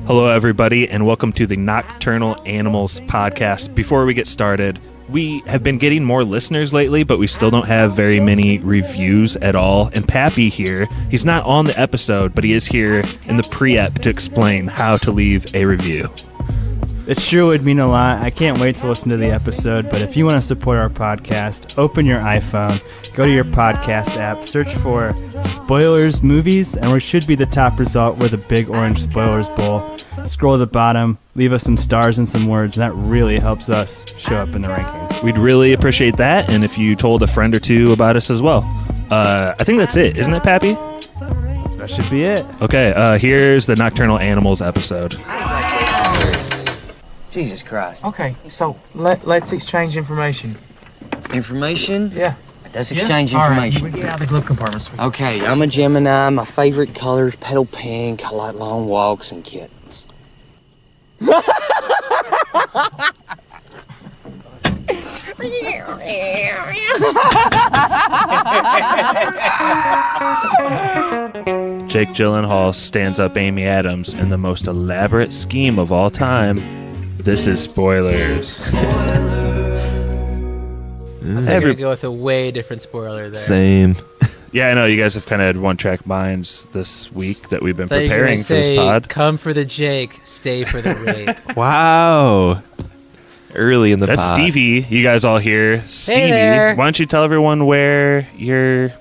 Hello, everybody, and welcome to the Nocturnal Animals podcast. Before we get started, we have been getting more listeners lately, but we still don't have very many reviews at all. And Pappy here, he's not on the episode, but he is here in the pre-ep to explain how to leave a review. It sure would mean a lot. I can't wait to listen to the episode, but if you want to support our podcast, open your iPhone, go to your podcast app, search for Spoilers Movies, and we should be the top result. We're the big orange Spoilers Bowl. Scroll to the bottom, leave us some stars and some words, and that really helps us show up in the rankings. We'd really appreciate that, and if you told a friend or two about us as well. I think that's it, isn't it, Pappy? That should be it. Okay, here's the Nocturnal Animals episode. Jesus Christ. Okay, so let's exchange information. Information? Yeah. Let's exchange information. All right, we get out of the glove compartments. Okay, I'm a Gemini. My favorite color's petal pink. I like long walks and kittens. Jake Gyllenhaal stands up Amy Adams in the most elaborate scheme of all time. This is spoilers. I think I'm going to go with a way different spoiler there. Same. Yeah, I know you guys have kind of had one-track minds this week that we've been Thought you were preparing gonna for this say, pod. Come for the Jake, stay for the rape. Wow. Early in the That's pod. Stevie. You guys all here. Stevie, there. why don't you tell everyone where you're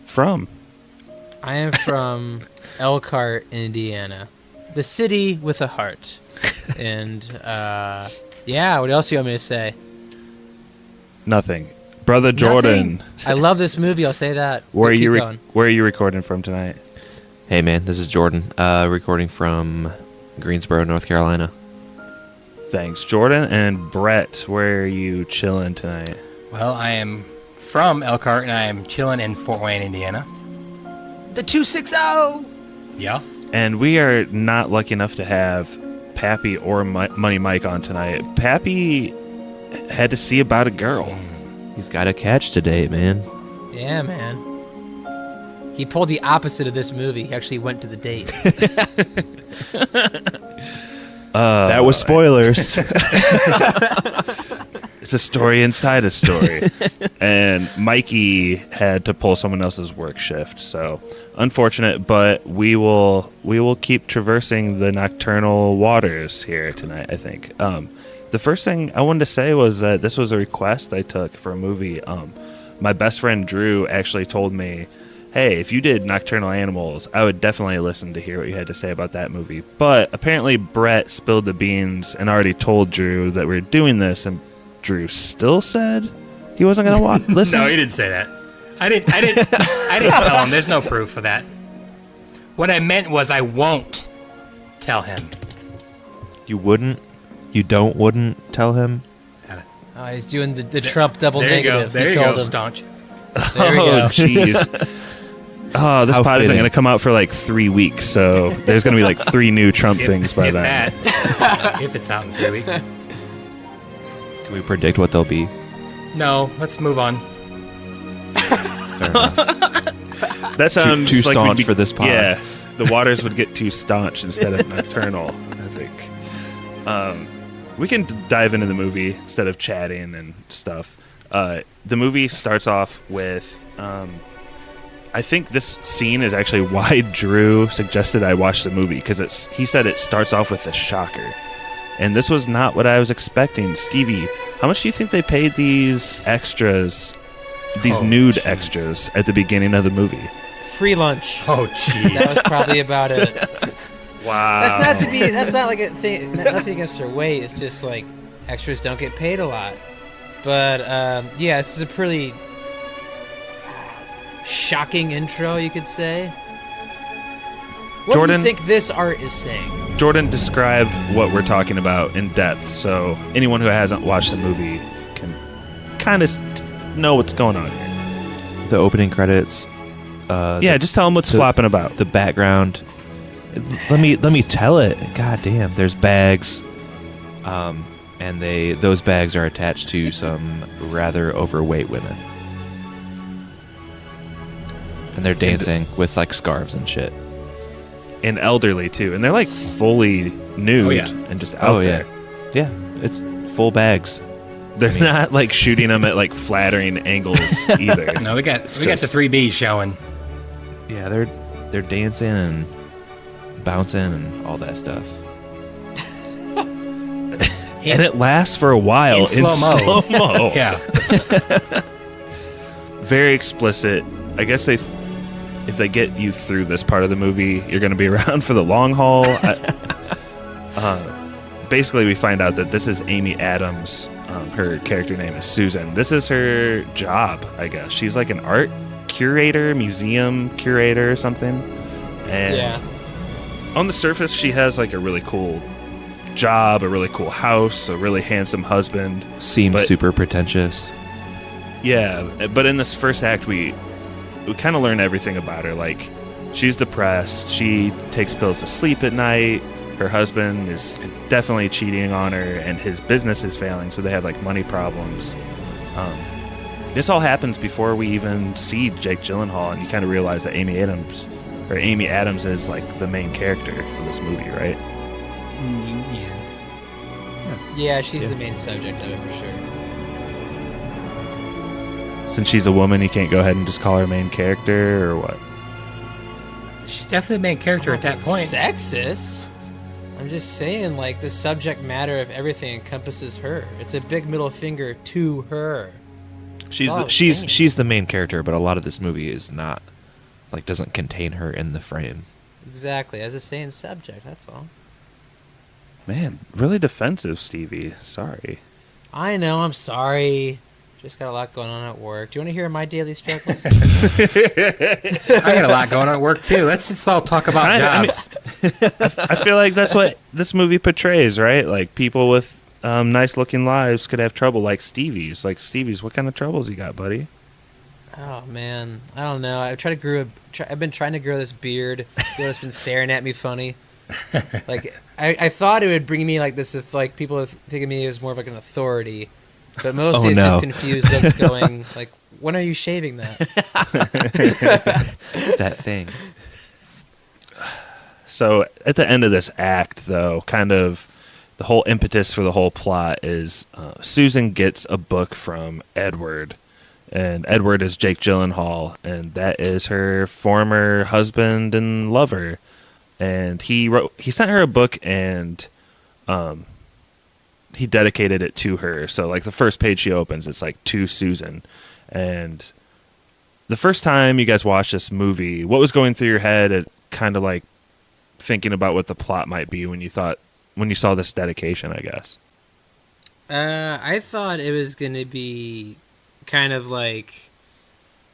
from? I am from Elkhart, Indiana. The city with a heart. And, yeah, what else do you want me to say? Nothing. Brother Jordan. Nothing. I love this movie, I'll say that. Where are Keep you going. where are you recording from tonight? Hey, man, this is Jordan, recording from Greensboro, North Carolina. Thanks, Jordan. And Brett, where are you chilling tonight? Well, I am from Elkhart, and I am chilling in Fort Wayne, Indiana. The 260! Yeah. And we are not lucky enough to have Pappy or Money Mike on tonight. Pappy had to see about a girl. He's got a catch today, man. Yeah, man. He pulled the opposite of this movie. He actually went to the date. That was spoilers. It's a story inside a story. And Mikey had to pull someone else's work shift, so unfortunate, but we will keep traversing the nocturnal waters here tonight, I think. The first thing I wanted to say was that this was a request I took for a movie. My best friend Drew actually told me, hey, if you did Nocturnal Animals, I would definitely listen to hear what you had to say about that movie. But apparently Brett spilled the beans and already told Drew that we were doing this, and Drew still said he wasn't going to listen. No, he didn't say that. I didn't tell him. There's no proof of that. What I meant was I won't tell him. You wouldn't? You wouldn't tell him? Oh, he's doing the Trump double There you go. negative. There He you told go, him. staunch. There we go. Jeez. Oh, this How pod isn't fitting. going to come out for like 3 weeks, so there's going to be like 3 new Trump things by if then. that. If it's out in 3 weeks. Can we predict what they'll be? No, let's move on. Fair enough. That sounds too like we'd staunch be- for this pod. Yeah, the waters would get too staunch instead of nocturnal, I think. We can dive into the movie instead of chatting and stuff. The movie starts off with, I think this scene is actually why Drew suggested I watch the movie, because he said it starts off with a shocker. And this was not what I was expecting. Stevie, how much do you think they paid these extras, these nude jeez. extras at the beginning of the movie? Free lunch. Oh, That jeez. was probably about it. Wow. That's not like a thing. Nothing against their weight. It's just like extras don't get paid a lot. But yeah, this is a pretty shocking intro, you could say. What Jordan- do you think this art is saying? Jordan, describe what we're talking about in depth so anyone who hasn't watched the movie can kind of know what's going on here. The opening credits. Just tell them what's flopping about. The background. Let me tell it. God damn. There's bags. And those bags are attached to some rather overweight women. And they're dancing with like scarves and shit. and elderly too, and they're like fully nude Oh, yeah. and just out there. Yeah, it's full bags. They're not like shooting them at like flattering angles either. No, we got the 3Bs showing. Yeah, they're dancing and bouncing and all that stuff. And it lasts for a while In slow-mo. slow-mo. Yeah. Very explicit. I guess if they get you through this part of the movie, you're going to be around for the long haul. Basically, we find out that this is Amy Adams. Her character name is Susan. This is her job, I guess. She's like an art curator, museum curator or something. And on the surface, she has like a really cool job, a really cool house, a really handsome husband. Seems super pretentious. Yeah, but in this first act, we kind of learn everything about her. Like, she's depressed. She takes pills to sleep at night. Her husband is definitely cheating on her, and his business is failing, so they have like money problems. This all happens before we even see Jake Gyllenhaal, and you kind of realize that Amy Adams is like the main character of this movie, right? Yeah, she's the main subject of it for sure. Since she's a woman, you can't go ahead and just call her main character, or what? She's definitely the main character at that point. Sexist? I'm just saying, like, the subject matter of everything encompasses her. It's a big middle finger to her. She's the main character, but a lot of this movie is not, like, doesn't contain her in the frame. Exactly, as a saying subject, that's all. Man, really defensive, Stevie. Sorry. I know, I'm sorry. Just got a lot going on at work. Do you want to hear my daily struggles? I got a lot going on at work too. Let's just all talk about jobs. I feel like that's what this movie portrays, right? Like, people with nice-looking lives could have trouble, like Stevie's. Like, Stevie's, what kind of troubles you got, buddy? Oh man, I don't know. I've been trying to grow this beard. It's been staring at me funny. Like, I thought it would bring me like this if like people think of me as more of like an authority, but mostly it's just confused looks going like, when are you shaving that? That thing. So at the end of this act, though, kind of the whole impetus for the whole plot is Susan gets a book from Edward. And Edward is Jake Gyllenhaal, and that is her former husband and lover. And he sent her a book, and he dedicated it to her. So, like, the first page she opens, it's like, to Susan. And the first time you guys watched this movie, what was going through your head at kind of like thinking about what the plot might be when you saw this dedication, I guess? I thought it was going to be kind of like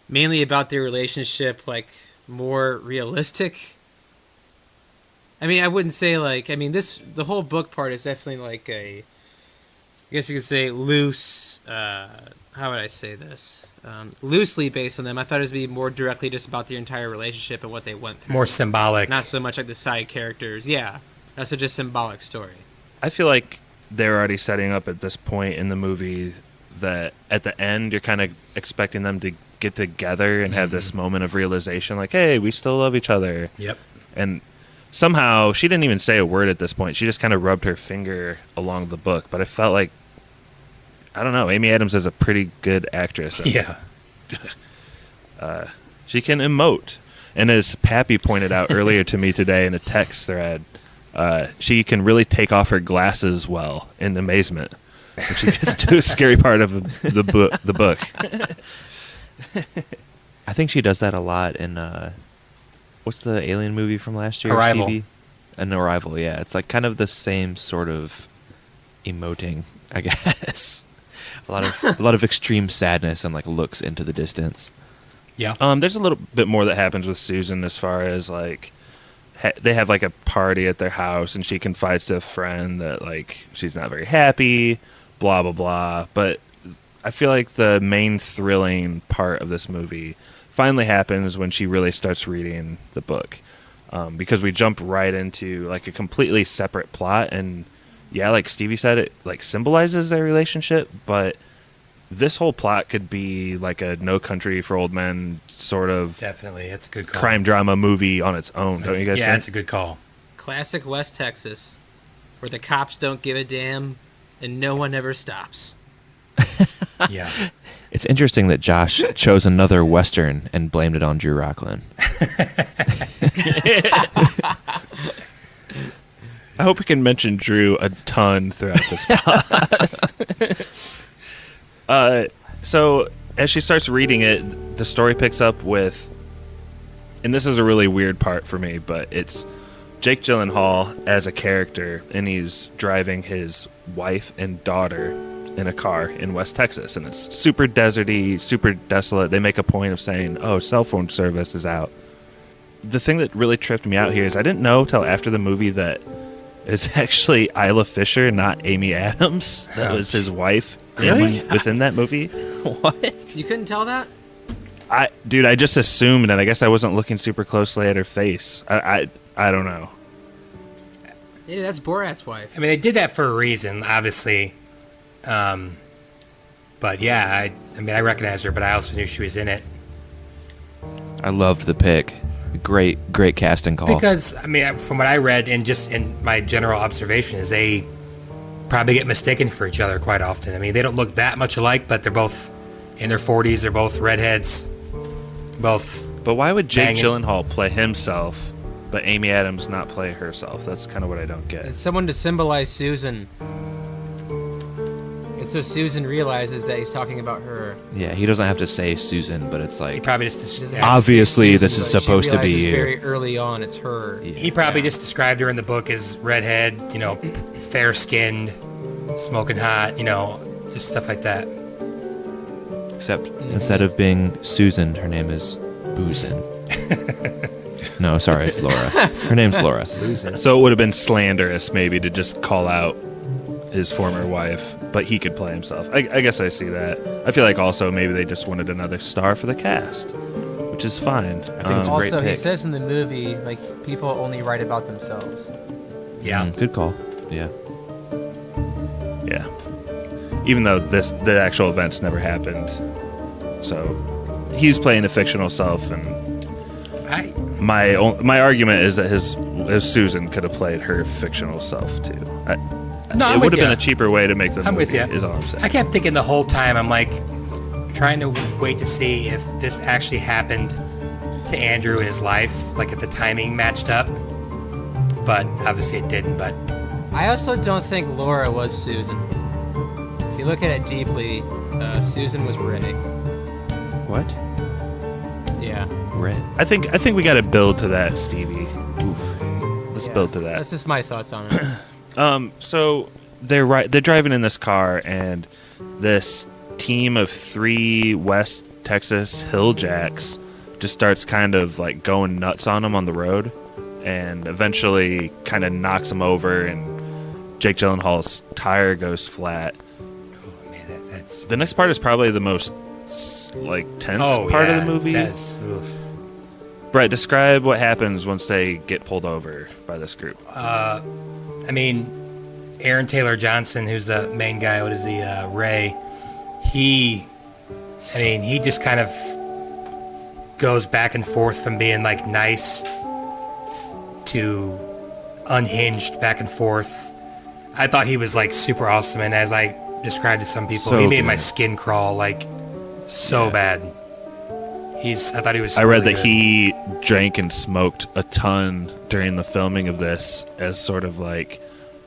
mainly about their relationship, like more realistic. I mean, I wouldn't say like, I mean, the whole book part is definitely like I guess you could say loose, how would I say this? Loosely based on them. I thought it was be more directly just about their entire relationship and what they went through. More symbolic. Not so much like the side characters. Yeah, that's a just symbolic story. I feel like they're already setting up at this point in the movie that at the end you're kind of expecting them to get together and have this moment of realization, like, hey, we still love each other. Yep. And somehow she didn't even say a word at this point. She just kind of rubbed her finger along the book. But I felt like, I don't know, Amy Adams is a pretty good actress. Yeah. She can emote. And as Pappy pointed out earlier to me today in a text thread, she can really take off her glasses well in amazement when she gets to a scary part of the book. I think she does that a lot in what's the alien movie from last year? Arrival. Stevie? An Arrival, yeah. It's like kind of the same sort of emoting, I guess. a lot of extreme sadness and like looks into the distance. Yeah. There's a little bit more that happens with Susan as far as like they have like a party at their house and she confides to a friend that like she's not very happy, blah blah blah. But I feel like the main thrilling part of this movie finally happens when she really starts reading the book, because we jump right into like a completely separate plot. And yeah, like Stevie said, it like symbolizes their relationship, but this whole plot could be like a No Country for Old Men sort of Definitely, it's a good call. crime drama movie on its own, don't you guys Yeah, think? that's a good call. Classic West Texas, where the cops don't give a damn and no one ever stops. Yeah. It's interesting that Josh chose another Western and blamed it on Drew Rockland. I hope we can mention Drew a ton throughout this pod. So as she starts reading it, the story picks up with, and this is a really weird part for me, but it's Jake Gyllenhaal as a character, and he's driving his wife and daughter in a car in West Texas, and it's super deserty, super desolate. They make a point of saying, "Oh, cell phone service is out." The thing that really tripped me out here is I didn't know till after the movie that it's actually Isla Fisher, not Amy Adams, that was his wife within that movie. You couldn't tell that? I just assumed, and I guess I wasn't looking super closely at her face. I don't know. Yeah, that's Borat's wife. I mean, they did that for a reason, obviously. But yeah, I mean, I recognized her, but I also knew she was in it. I loved the pick. Great casting call. Because, I mean, from what I read and just in my general observation is they probably get mistaken for each other quite often. I mean, they don't look that much alike, but they're both in their 40s. They're both redheads. Both. But why would Jake banging. Gyllenhaal play himself, but Amy Adams not play herself? That's kind of what I don't get. It's someone to symbolize Susan. And so Susan realizes that he's talking about her. Yeah, he doesn't have to say Susan, but it's He like probably just Doesn't have to obviously say Susan, this is but she supposed to be realizes you. very early on it's her. He probably just described her in the book as redhead, fair-skinned, smoking hot, just stuff like that. Except instead of being Susan, her name is Boozin. No, sorry, it's Laura. Her name's Laura. So it would have been slanderous maybe to just call out his former wife, but he could play himself. I guess I see that. I feel like also maybe they just wanted another star for the cast, which is fine. I think it's a great Also, he pick. says in the movie, like, people only write about themselves. Yeah. Good call. Yeah. Yeah. Even though the actual events never happened. So he's playing a fictional self, and my argument is that his Susan could have played her fictional self too. No, I'm it would with have been ya. a cheaper way to make the I'm movie, with you. is all I'm saying. I kept thinking the whole time, I'm like, trying to wait to see if this actually happened to Andrew in his life, like if the timing matched up. But obviously it didn't, but I also don't think Laura was Susan. If you look at it deeply, Susan was Ray. What? Yeah. Red. I think we got to build to that, Stevie. Let's build to that. That's just my thoughts on it. So they're driving in this car, and this team of 3 West Texas Hilljacks just starts kind of like going nuts on them on the road, and eventually kind of knocks them over, and Jake Gyllenhaal's tire goes flat. oh man, that's The next part is probably the most tense part of the movie. That's, oof. Brett, describe what happens once they get pulled over by this group. I mean, Aaron Taylor Johnson, who's the main guy, what is he, Ray? He just kind of goes back and forth from being like nice to unhinged, back and forth. I thought he was like super awesome, and as I described to some people, So he made my good. skin crawl like so bad. I thought he was. I read really that good. he drank and smoked a ton during the filming of this as sort of like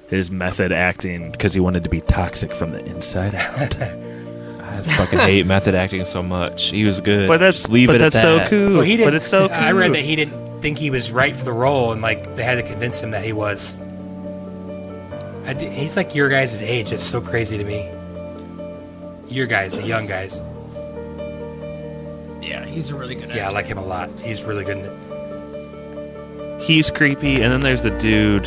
his method acting because he wanted to be toxic from the inside out. I fucking hate method acting so much. He was good. But Just leave it at that's so that. cool. Well, he didn't. But it's so cool. I read that he didn't think he was right for the role, and like they had to convince him that he was. He's like your guys' age. It's so crazy to me. Your guys, the young guys. Yeah, he's a really good Yeah, I like him a lot. He's really good in it. He's creepy, and then there's the dude.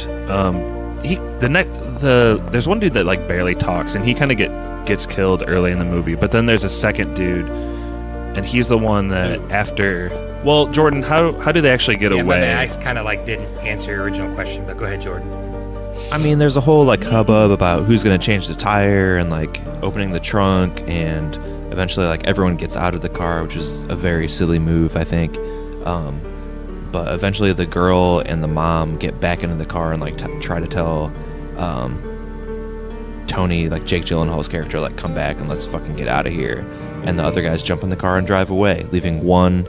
There's one dude that like barely talks, and he kind of gets killed early in the movie. But then there's a second dude, and he's the one that after. Well, Jordan, how do they actually get Yeah, away? my bad. I kind of like didn't answer your original question, but go ahead, Jordan. I mean, there's a whole like hubbub about who's gonna change the tire and like opening the trunk, and eventually like everyone gets out of the car, which is a very silly move, I think. But eventually the girl and the mom get back into the car and like try to tell Tony, like Jake Gyllenhaal's character, like come back and let's fucking get out of here. And the other guys jump in the car and drive away, leaving one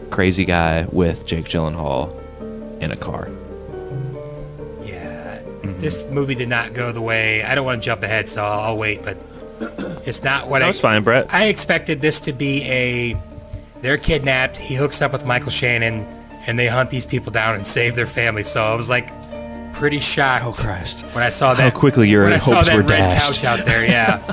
crazy guy with Jake Gyllenhaal in a car. Yeah, this movie did not go the way. I don't want to jump ahead, so I'll wait. But it's not what That's fine, Brett. I expected this to be. They're kidnapped. He hooks up with Michael Shannon, and they hunt these people down and save their family. So I was like pretty shocked. Oh Christ! When I saw that, how quickly your when I saw hopes that were red dashed. couch out there, yeah.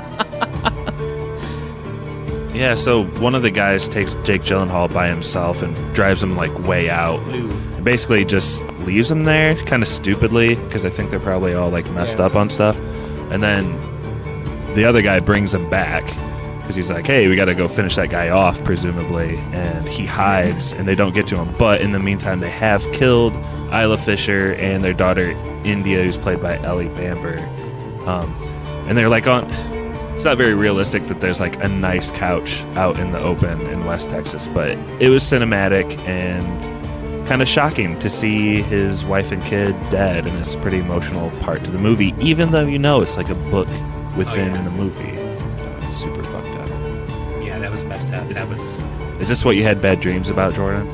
Yeah, so one of the guys takes Jake Gyllenhaal by himself and drives him like way out. And basically just leaves him there kind of stupidly because I think they're probably all like messed up on stuff. And then the other guy brings him back because he's like, hey, we got to go finish that guy off, presumably. And he hides and they don't get to him. But in the meantime, they have killed Isla Fisher and their daughter India, who's played by Ellie Bamber. And they're like it's not very realistic that there's like a nice couch out in the open in West Texas, but it was cinematic and kind of shocking to see his wife and kid dead, and it's a pretty emotional part to the movie, even though it's like a book within the movie. It's super fucked up. Yeah, that was messed up. Is this what you had bad dreams about, Jordan?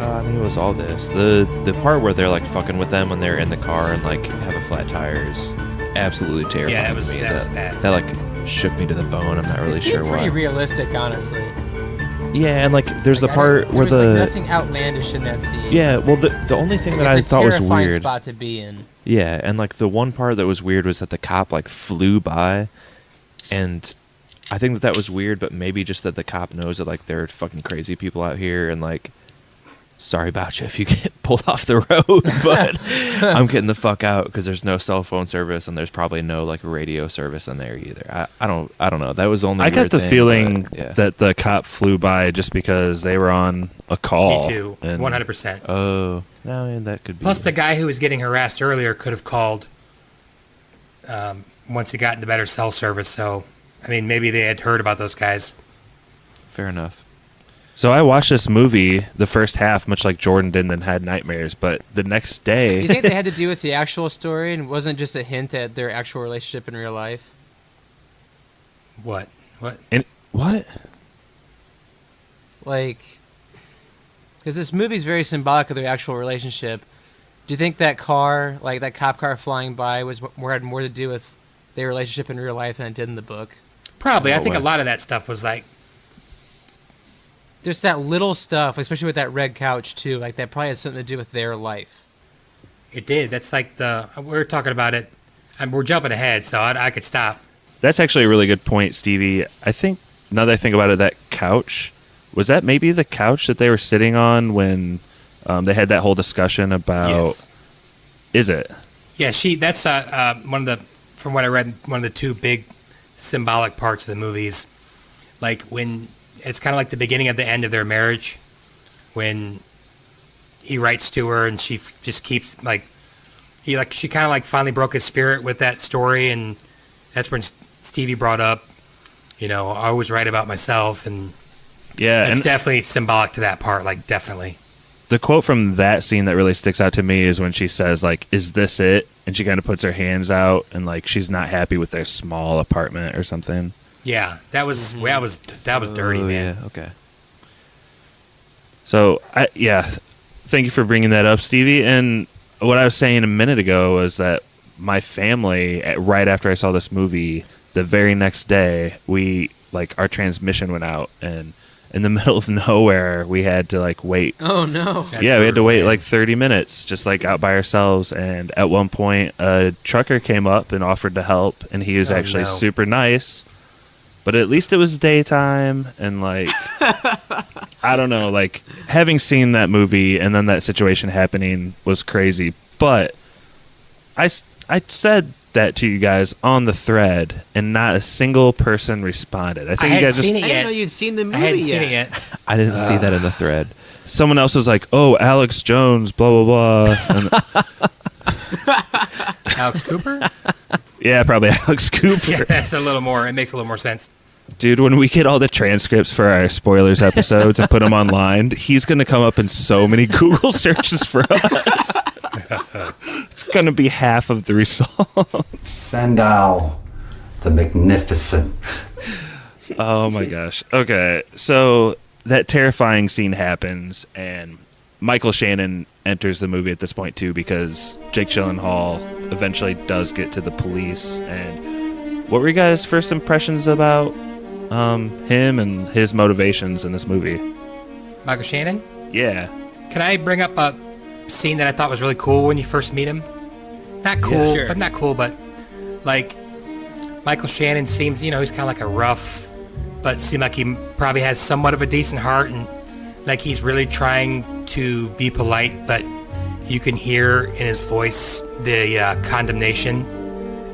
I mean, it was all this. The part where they're like fucking with them when they're in the car and like have a flat tire is absolutely terrifying. Yeah, that was bad. That like shook me to the bone. I'm not really sure why. Pretty realistic, honestly. Yeah, and like there's the part where nothing outlandish in that scene. Yeah, well the only thing that I thought was weird. Spot to be in. Yeah, and like the one part that was weird was that the cop like flew by, and I think that was weird, but maybe just that the cop knows that like there are fucking crazy people out here, and like, sorry about you if you get pulled off the road, but I'm getting the fuck out because there's no cell phone service and there's probably no like radio service in there either. I don't know. That was only. I got the feeling yeah. that the cop flew by just because they were on a call. Me too, 100%. Oh, no, and that could be. Plus, the guy who was getting harassed earlier could have called once he got into better cell service. So, I mean, maybe they had heard about those guys. Fair enough. So I watched this movie, the first half, much like Jordan did, and then had nightmares. But the next day, You think they had to do with the actual story and wasn't just a hint at their actual relationship in real life? What? What? Like, because this movie's very symbolic of their actual relationship. Do you think that car, like that cop car flying by, had more to do with their relationship in real life than it did in the book? Probably. No I think way. a lot of that stuff was like. Just that little stuff, especially with that red couch too. Like that probably had something to do with their life. It did. That's like we're talking about it. We're jumping ahead, so I could stop. That's actually a really good point, Stevie. I think, now that I think about it, that couch, was that maybe the couch that they were sitting on when they had that whole discussion about... Yes. Is it? Yeah, that's one of the, from what I read, one of the two big symbolic parts of the movies. Like when, it's kind of like the beginning of the end of their marriage, when he writes to her and she just keeps she kind of like finally broke his spirit with that story, and that's when Stevie brought up, I was right about myself, and Yeah. it's definitely symbolic to that part, like definitely. The quote from that scene that really sticks out to me is when she says, like, is this it? And she kind of puts her hands out and, like, she's not happy with their small apartment or something. Yeah, that was dirty, man. Yeah, okay. So, thank you for bringing that up, Stevie. And what I was saying a minute ago was that my family, right after I saw this movie, the very next day, our transmission went out, and in the middle of nowhere, we had to, wait. Oh, no. That's we had to wait, brutal, 30 minutes, just, out by ourselves. And at one point, a trucker came up and offered to help, and he was actually no. super nice. But at least it was daytime, and, I don't know, having seen that movie and then that situation happening was crazy. But I said that to you guys on the thread, and not a single person responded. I think I you hadn't guys seen I it didn't yet. know you'd seen the movie I hadn't yet. seen it yet. I didn't see that in the thread. Someone else was like, "Oh, Alex Jones, blah blah blah." And Alex Cooper? Yeah, probably Alex Cooper. Yeah, that's a little more. It makes a little more sense. Dude, when we get all the transcripts for our spoilers episodes and put them online, he's going to come up in so many Google searches for us. It's going to be half of the results. Sandow, the Magnificent. Oh my gosh. Okay, so that terrifying scene happens, and Michael Shannon enters the movie at this point too, because Jake Gyllenhaal eventually does get to the police. And what were you guys' first impressions about him and his motivations in this movie? Michael Shannon? Yeah. Can I bring up a scene that I thought was really cool when you first meet him? Not cool, sure. but like Michael Shannon seems, he's kind of like a rough, but seemed like he probably has somewhat of a decent heart, and like he's really trying to be polite, but you can hear in his voice the condemnation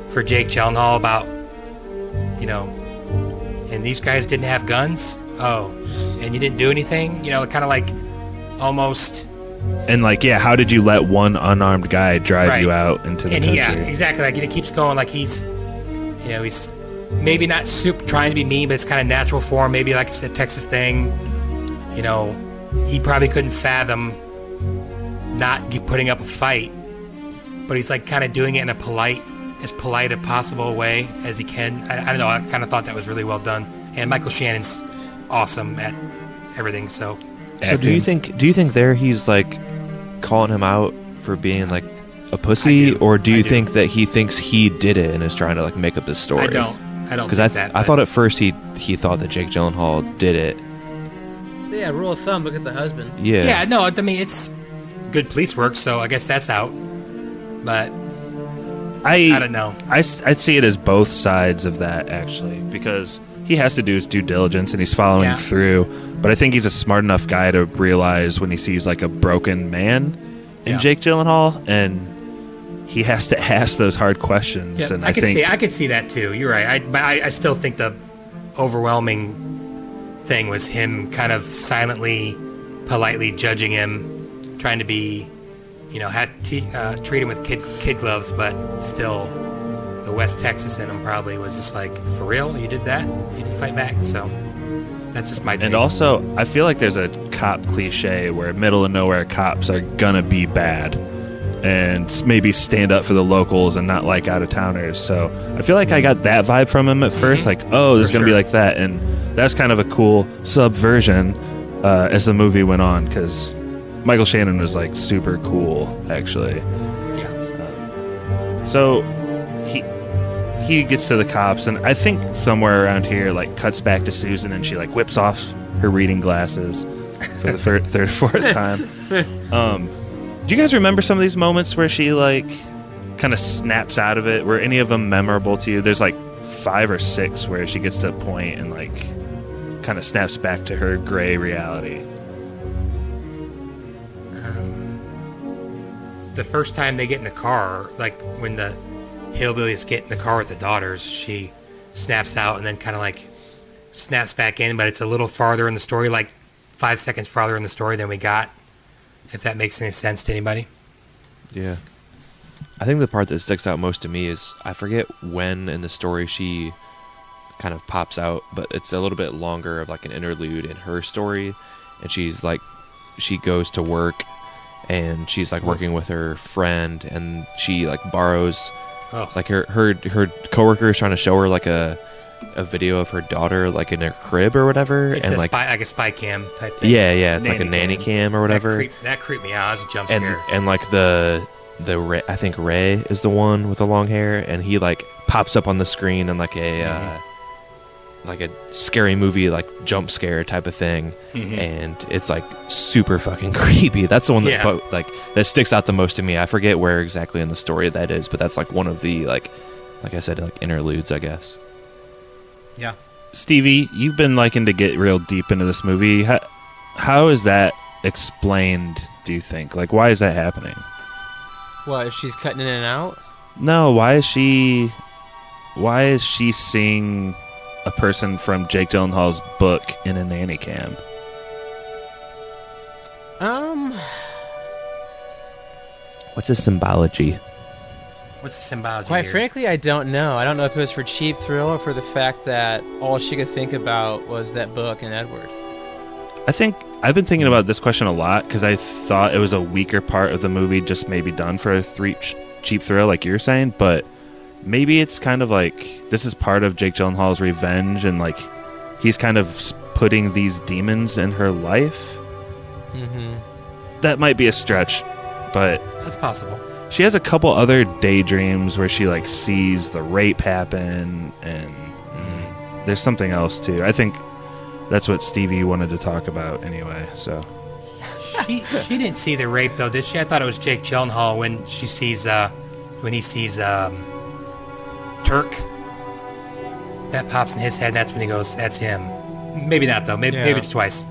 for Jake Gyllenhaal about, and these guys didn't have guns. Oh, and you didn't do anything. Kind of like almost. And like, yeah, how did you let one unarmed guy drive you out into the country? Yeah, exactly. Like it keeps going. Like he's maybe not super trying to be mean, but it's kind of natural for him. Maybe like it's a Texas thing. He probably couldn't fathom not putting up a fight, but he's like kind of doing it in as polite a possible way as he can. I don't know. I kind of thought that was really well done. And Michael Shannon's awesome at everything. So do you think there he's like calling him out for being like a pussy, or do you think that he thinks he did it and is trying to like make up this story? I don't because I thought at first he thought that Jake Gyllenhaal did it. So yeah, rule of thumb, look at the husband. Yeah, no, I mean it's good police work, so I guess that's out. But I don't know. I see it as both sides of that, actually, because he has to do his due diligence and he's following through. But I think he's a smart enough guy to realize when he sees like a broken man in Jake Gyllenhaal, and he has to ask those hard questions. Yeah, and I could see that too. You're right. But I still think the overwhelming thing was him kind of silently, politely judging him, trying to be, treat him with kid gloves, but still, the West Texas in him probably was just like, for real, you did that? You didn't fight back? So that's just my take. And also, I feel like there's a cop cliche where middle of nowhere cops are gonna be bad and maybe stand up for the locals and not like out-of-towners. So I feel like I got that vibe from him at first, like, oh, there's gonna be like that. And that's kind of a cool subversion as the movie went on, because Michael Shannon was like super cool, actually. Yeah. So he gets to the cops, and I think somewhere around here, like, cuts back to Susan, and she like whips off her reading glasses for the third or fourth time. Do you guys remember some of these moments where she like kind of snaps out of it? Were any of them memorable to you? There's like 5 or 6 where she gets to a point and like kind of snaps back to her gray reality. The first time they get in the car, like when the hillbillies get in the car with the daughters, she snaps out and then kind of like snaps back in, but it's a little farther in the story, like 5 seconds farther in the story than we got, if that makes any sense to anybody. Yeah. I think the part that sticks out most to me is, I forget when in the story she kind of pops out, but it's a little bit longer of like an interlude in her story, and she's like, she goes to work and she's like working with her friend, and she like borrows like her coworker is trying to show her like a video of her daughter like in her crib or whatever, It's and like a spy cam type thing. yeah, it's like a nanny cam or whatever. That creeped me out. It was a jump scare. And like the Ray, I think Ray is the one with the long hair, and he like pops up on the screen in like a like a scary movie like jump scare type of thing, and it's like super fucking creepy. That's the one that like that sticks out the most to me. I forget where exactly in the story that is, but that's like one of the like I said, like interludes, I guess. Yeah. Stevie, you've been liking to get real deep into this movie. How is that explained, do you think? Like, why is that happening? What, if she's cutting in and out? No, why is she seeing a person from Jake Gyllenhaal's book in a nanny cam? What's his symbology? What's the symbology Quite here? frankly, I don't know. I don't know if it was for cheap thrill or for the fact that all she could think about was that book and Edward. I think I've been thinking about this question a lot because I thought it was a weaker part of the movie, just maybe done for a cheap thrill, like you're saying. But maybe it's kind of like this is part of Jake Gyllenhaal's revenge, and like he's kind of putting these demons in her life. Mm-hmm. That might be a stretch, but That's possible. she has a couple other daydreams where she like sees the rape happen, and there's something else too. I think that's what Stevie wanted to talk about anyway. So She didn't see the rape though, did she? I thought it was Jake Gyllenhaal when he sees Turk. That pops in his head. That's when he goes, "That's him." Maybe not though. Maybe it's twice.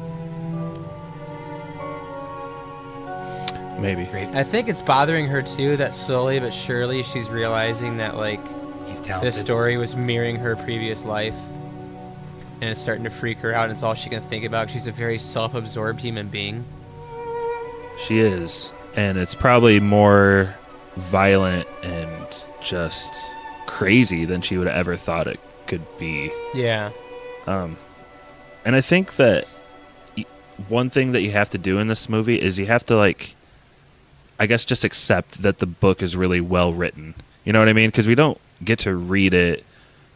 maybe. Rape. I think it's bothering her too that slowly but surely she's realizing that like He's talented. this story was mirroring her previous life, and it's starting to freak her out. And it's all she can think about. She's a very self-absorbed human being. She is, and it's probably more violent and just crazy than she would have ever thought it could be. Yeah. And I think that one thing that you have to do in this movie is you have to, like, I guess just accept that the book is really well written. You know what I mean? Because we don't get to read it,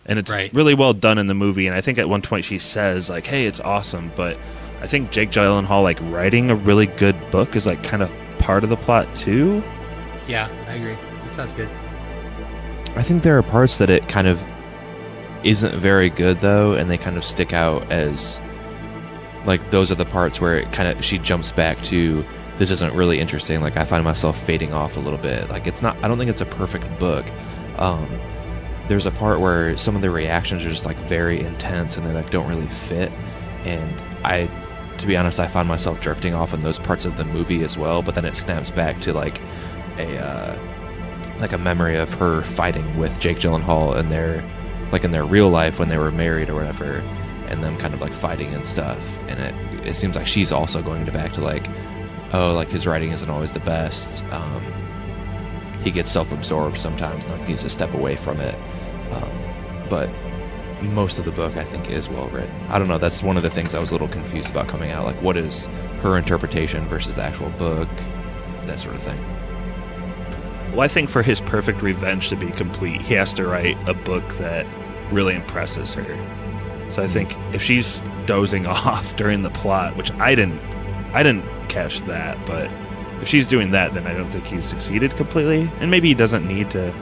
and it's Right. really well done in the movie. And I think at one point she says, like, hey, it's awesome. But I think Jake Gyllenhaal, like, writing a really good book is, like, kind of part of the plot, too. Yeah, I agree. That sounds good. I think there are parts that it kind of isn't very good though, and they kind of stick out as like those are the parts where it kind of she jumps back to this isn't really interesting. Like I find myself fading off a little bit. Like it's not. I don't think it's a perfect book. There's a part where some of the reactions are just like very intense and they like don't really fit. And to be honest, I find myself drifting off in those parts of the movie as well. But then it snaps back to like a memory of her fighting with Jake Gyllenhaal and in their real life when they were married or whatever, and them kind of like fighting and stuff. And it seems like she's also going back to like, oh, like his writing isn't always the best. He gets self-absorbed sometimes and like needs to step away from it. But most of the book I think is well written. I don't know. That's one of the things I was a little confused about coming out. Like, what is her interpretation versus the actual book? That sort of thing. Well, I think for his perfect revenge to be complete, he has to write a book that really impresses her. So I think if she's dozing off during the plot, which I didn't catch that, but if she's doing that, then I don't think he's succeeded completely. And maybe he doesn't need to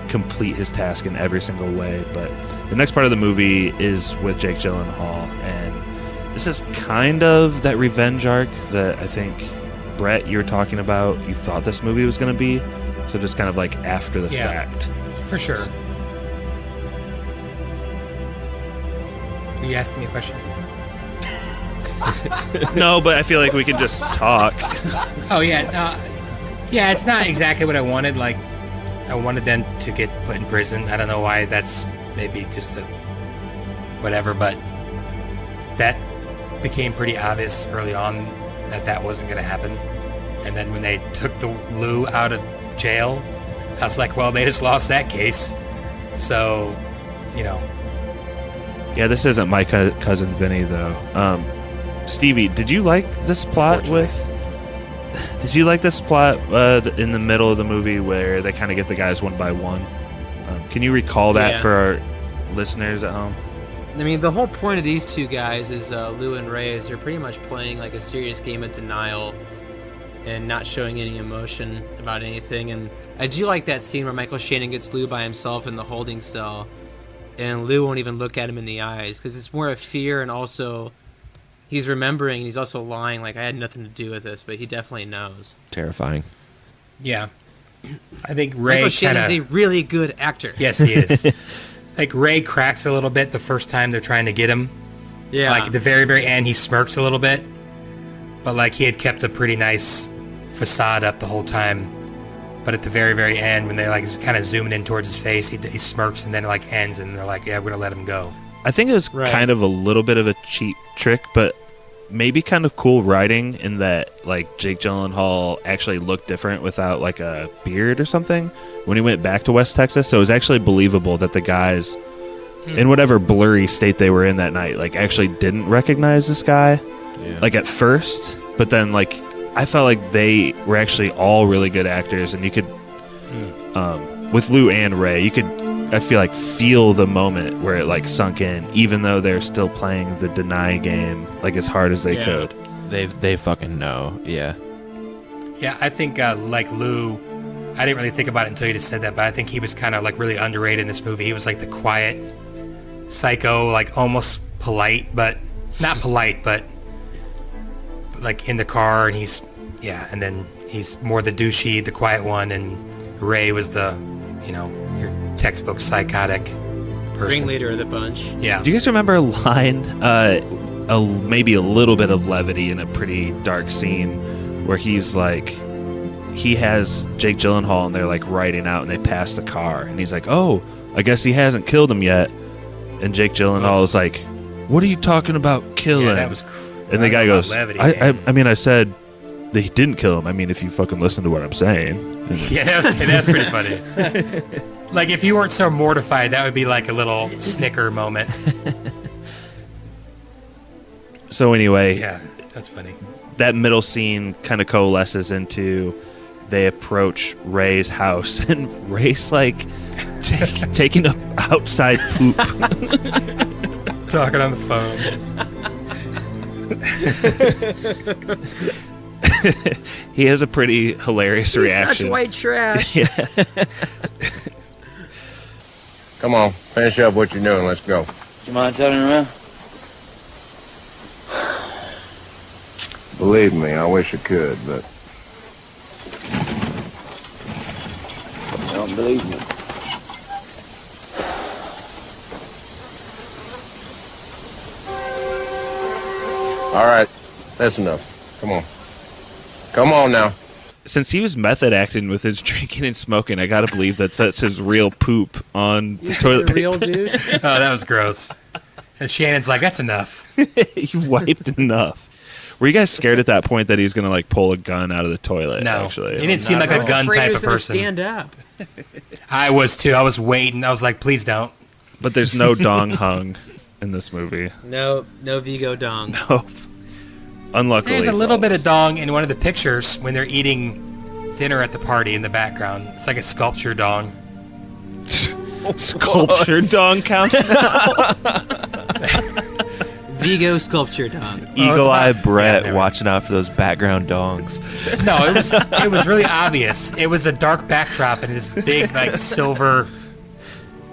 complete his task in every single way. But the next part of the movie is with Jake Gyllenhaal, and this is kind of that revenge arc that I think, Brett, you were talking about, you thought this movie was going to be. So just kind of like after the fact. For sure. Are you asking me a question? No, but I feel like we can just talk. Oh, yeah. Yeah, it's not exactly what I wanted. Like, I wanted them to get put in prison. I don't know why. That's maybe just a whatever, but that became pretty obvious early on that wasn't going to happen. And then when they took the Lou out of jail, I was like, well, they just lost that case. So, you know. Yeah, this isn't my cousin Vinny, though. Stevie, did you like this plot Did you like this plot in the middle of the movie where they kind of get the guys one by one? Can you recall that for our listeners at home? I mean, the whole point of these two guys is Lou and Ray is they're pretty much playing like a serious game of denial and not showing any emotion about anything. And I do like that scene where Michael Shannon gets Lou by himself in the holding cell, and Lou won't even look at him in the eyes because it's more of fear, and also he's remembering and he's also lying like I had nothing to do with this, but he definitely knows. Terrifying. Yeah. I think Ray Michael Shannon's a really good actor. Yes, he is. Like, Ray cracks a little bit the first time they're trying to get him. Yeah. Like, at the very, very end, he smirks a little bit. But, like, he had kept a pretty nice facade up the whole time. But at the very, very end, when they, like, kind of zooming in towards his face, he smirks and then, like, ends. And they're like, yeah, we're going to let him go. I think it was kind of a little bit of a cheap trick, but maybe kind of cool writing in that, like, Jake Gyllenhaal actually looked different without, like, a beard or something when he went back to West Texas. So it was actually believable that the guys, in whatever blurry state they were in that night, like, actually didn't recognize this guy, like, at first. But then, like, I felt like they were actually all really good actors, and you could, with Lou and Ray, you could, I feel like, feel the moment where it, like, sunk in, even though they're still playing the deny game, like, as hard as they could. They fucking know. Yeah. Yeah, I think like Lou, I didn't really think about it until you just said that, but I think he was kind of like really underrated in this movie. He was like the quiet psycho, like almost polite, but not polite, but like in the car, and and then he's more the douchey, the quiet one, and Ray was the, your textbook psychotic person. Ringleader of the bunch. Yeah. Do you guys remember a line, maybe a little bit of levity in a pretty dark scene where he's like, he has Jake Gyllenhaal and they're like riding out and they pass the car and he's like, oh, I guess he hasn't killed him yet. And Jake Gyllenhaal is like, what are you talking about killing? Yeah, that was and the guy goes, levity, I mean, I said that he didn't kill him. I mean, if you fucking listen to what I'm saying. Yeah, that's pretty funny. Like, if you weren't so mortified, that would be like a little snicker moment. So anyway, Yeah, that's funny. that middle scene kind of coalesces into they approach Ray's house and Ray's like taking a outside poop. Talking on the phone. He has a pretty hilarious reaction. Such white trash. Yeah. Come on, finish up what you're doing. Let's go. You mind turning around? Believe me, I wish I could, but Don't believe me. all right, that's enough. Come on. Come on now. Since he was method acting with his drinking and smoking, I gotta believe that's his real poop on the toilet. Real deuce. Oh, that was gross. And Shannon's like, that's enough. You've wiped enough. Were you guys scared at that point that he was gonna like pull a gun out of the toilet? No, actually, he didn't seem like a gun Afraid he type was of gonna person. Stand up. I was too. I was waiting. I was like, please don't. But there's no dong hung in this movie. No Vigo dong. No. Unluckily, There's a little bit of dong in one of the pictures when they're eating dinner at the party in the background. It's like a sculpture dong. Sculpture dong counts. Vigo sculpture dong. Eagle Eye about- Brett yeah, never- watching out for those background dongs. No, it was really obvious. It was a dark backdrop and this big like silver.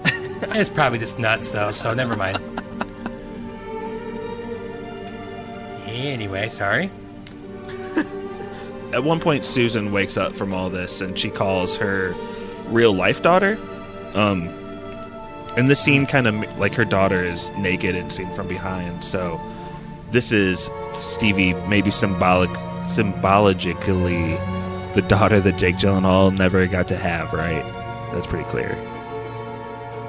It's probably just nuts though, so never mind. Anyway, sorry. At one point, Susan wakes up from all this and she calls her real life daughter. And this scene kind of like her daughter is naked and seen from behind. So this is Stevie, maybe symbolically the daughter that Jake Gyllenhaal never got to have, right? That's pretty clear.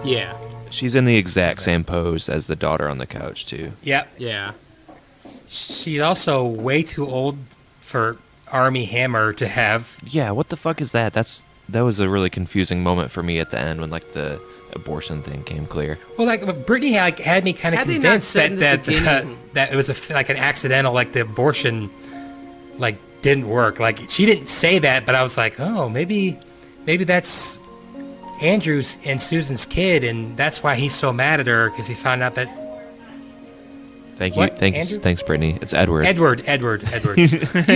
Yeah. She's in the exact same pose as the daughter on the couch, too. Yep. Yeah. She's also way too old for Army Hammer to have. Yeah, what the fuck is that? That was a really confusing moment for me at the end when like the abortion thing came clear. Well, like Brittany had me kind of Had they not convinced said in the that beginning- that it was like an accidental, like the abortion, like didn't work. Like she didn't say that, but I was like, oh, maybe that's Andrew's and Susan's kid, and that's why he's so mad at her because he found out that. Thank you. What, Thanks, Andrew? thanks, Brittany. It's Edward. Edward. You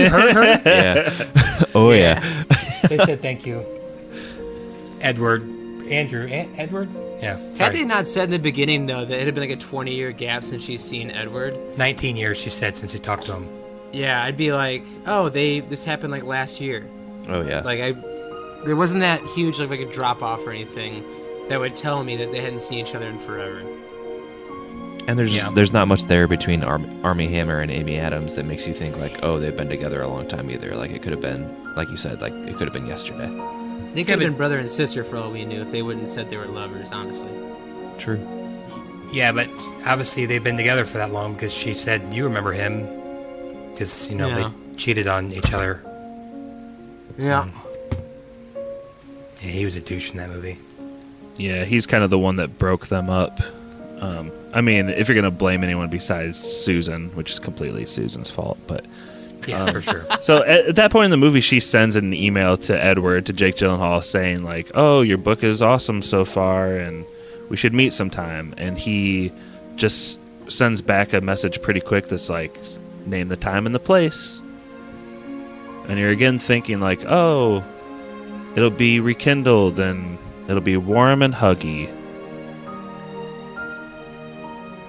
heard her? Yeah. Oh yeah. They said thank you. Edward. Andrew. Edward? Yeah. Had Sorry. they not said in the beginning though that it had been like a 20-year gap since she's seen Edward? 19 years, she said, since she talked to him. Yeah, I'd be like, oh, this happened like last year. Oh yeah. Like there wasn't that huge like a drop off or anything that would tell me that they hadn't seen each other in forever. And there's not much there between Army Hammer and Amy Adams that makes you think like, oh, they've been together a long time either. Like it could have been, like you said, like it could have been yesterday. They could have been brother and sister for all we knew if they wouldn't have said they were lovers, honestly. True. Yeah, but obviously they've been together for that long because she said, you remember him. because Yeah. they cheated on each other. Yeah. Yeah, he was a douche in that movie. Yeah, he's kind of the one that broke them up. I mean, if you're going to blame anyone besides Susan, which is completely Susan's fault, but... Yeah, for sure. So at that point in the movie, she sends an email to Edward, to Jake Gyllenhaal, saying like, "Oh, your book is awesome so far, and we should meet sometime." And he just sends back a message pretty quick that's like, "Name the time and the place." And you're again thinking like, "Oh, it'll be rekindled and it'll be warm and huggy."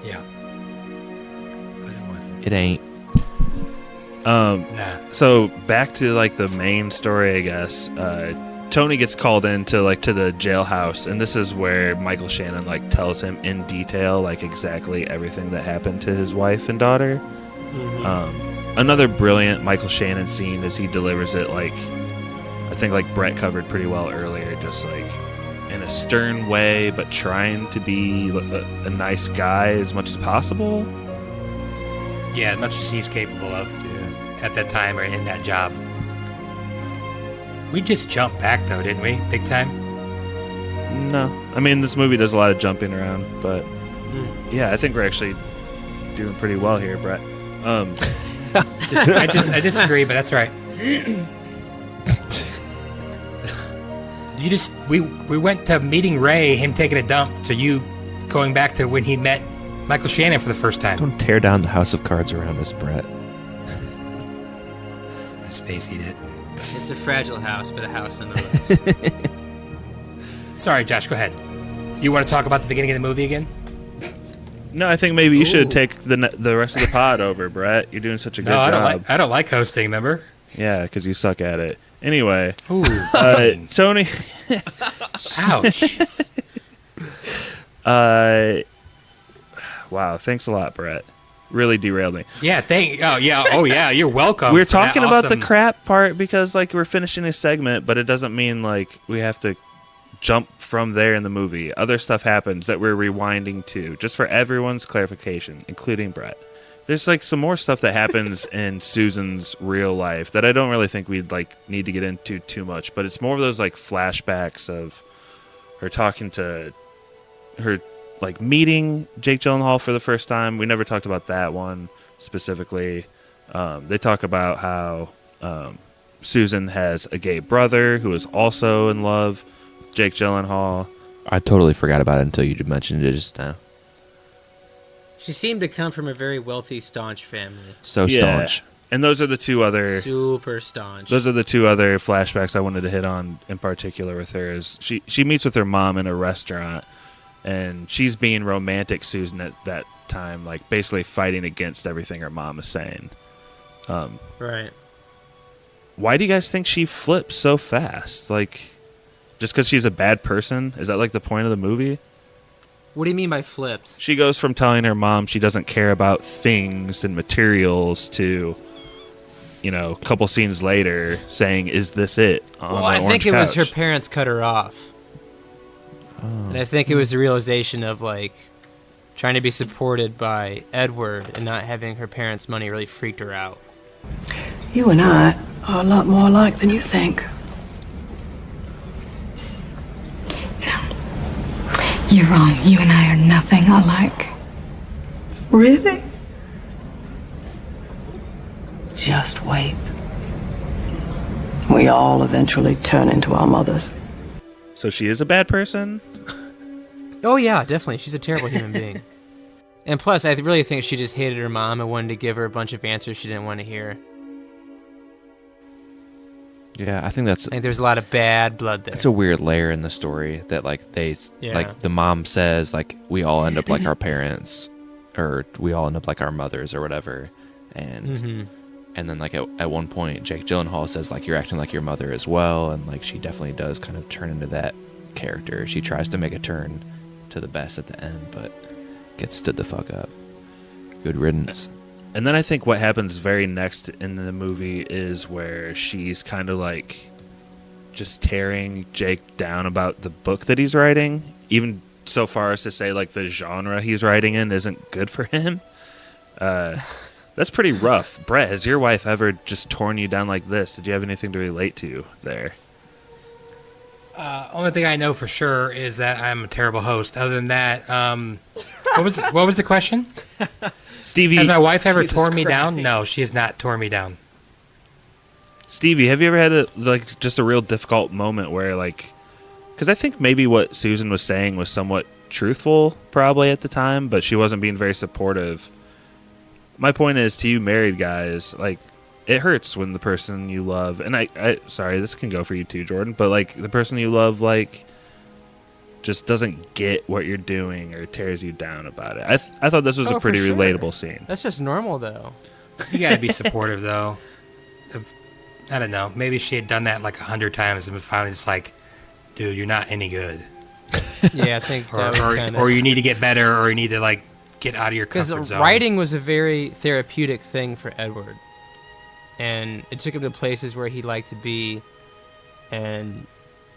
Yeah. But it wasn't. It ain't. Nah. So back to like the main story, I guess. Tony gets called into the jailhouse, and this is where Michael Shannon like tells him in detail like exactly everything that happened to his wife and daughter. Another brilliant Michael Shannon scene as he delivers it, like I think like Brett covered pretty well earlier, just like in a stern way, but trying to be a nice guy as much as possible. Yeah, as much as he's capable of at that time or in that job. We just jumped back though, didn't we? Big time? No. I mean, this movie does a lot of jumping around, but yeah, I think we're actually doing pretty well here, Brett. I disagree, but that's right. We went to meeting Ray, him taking a dump, to you going back to when he met Michael Shannon for the first time. Don't tear down the house of cards around us, Brett. Spacey did. It's a fragile house, but a house nonetheless. Sorry, Josh, go ahead. You want to talk about the beginning of the movie again? No, I think maybe you should take the rest of the pod over, Brett. You're doing such a good job. I don't like hosting, remember? Yeah, because you suck at it. Anyway, Ooh, Tony. Ouch. Wow, thanks a lot, Brett. Really derailed me. Yeah, you're welcome. We're for that talking about the awesome- crap part because like we're finishing a segment, but it doesn't mean like we have to jump from there in the movie. Other stuff happens that we're rewinding to, just for everyone's clarification, including Brett. There's like some more stuff that happens in Susan's real life that I don't really think we'd like need to get into too much, but it's more of those like flashbacks of her talking to her, like meeting Jake Gyllenhaal for the first time. We never talked about that one specifically. They talk about how Susan has a gay brother who is also in love with Jake Gyllenhaal. I totally forgot about it until you mentioned it just now. She seemed to come from a very wealthy, staunch family. So staunch. And those are the two other Super staunch. Those are the two other flashbacks I wanted to hit on in particular with her. Is she meets with her mom in a restaurant, and she's being romantic Susan at that time, like basically fighting against everything her mom is saying. Right. Why do you guys think she flips so fast? Like, just because she's a bad person? Is that like the point of the movie? What do you mean by flipped? She goes from telling her mom she doesn't care about things and materials to, a couple scenes later saying, "Is this it?" Well, I think it was her parents cut her off. Oh. And I think it was the realization of, like, trying to be supported by Edward and not having her parents' money really freaked her out. You and I are a lot more alike than you think. You're wrong. You and I are nothing alike. Really? Just wait. We all eventually turn into our mothers. So she is a bad person? Oh, yeah, definitely. She's a terrible human being. And plus, I really think she just hated her mom and wanted to give her a bunch of answers she didn't want to hear. Yeah, I think there's a lot of bad blood there. It's a weird layer in the story that like like the mom says like we all end up like our parents, or we all end up like our mothers or whatever, and then like at one point Jake Gyllenhaal says like you're acting like your mother as well, and like she definitely does kind of turn into that character. She tries to make a turn to the best at the end, but gets stood the fuck up. Good riddance. And then I think what happens very next in the movie is where she's kind of like just tearing Jake down about the book that he's writing, even so far as to say like the genre he's writing in isn't good for him. That's pretty rough. Brett, has your wife ever just torn you down like this? Did you have anything to relate to there? Only thing I know for sure is that I'm a terrible host. Other than that, what was the question? Stevie, has my wife ever Jesus torn me Christ. down? No, she has not torn me down. Stevie, have you ever had just a real difficult moment where because I think maybe what Susan was saying was somewhat truthful probably at the time, but she wasn't being very supportive. My point is, to you married guys, it hurts when the person you love, and I sorry, this can go for you too, Jordan, but the person you love just doesn't get what you're doing or tears you down about it. I thought this was a pretty relatable scene. That's just normal, though. You got to be supportive, though. I don't know. Maybe she had done that 100 times and was finally just like, dude, you're not any good. Yeah, I think or you need to get better, or you need to get out of your comfort because zone. writing was a very therapeutic thing for Edward, and it took him to places where he liked to be, and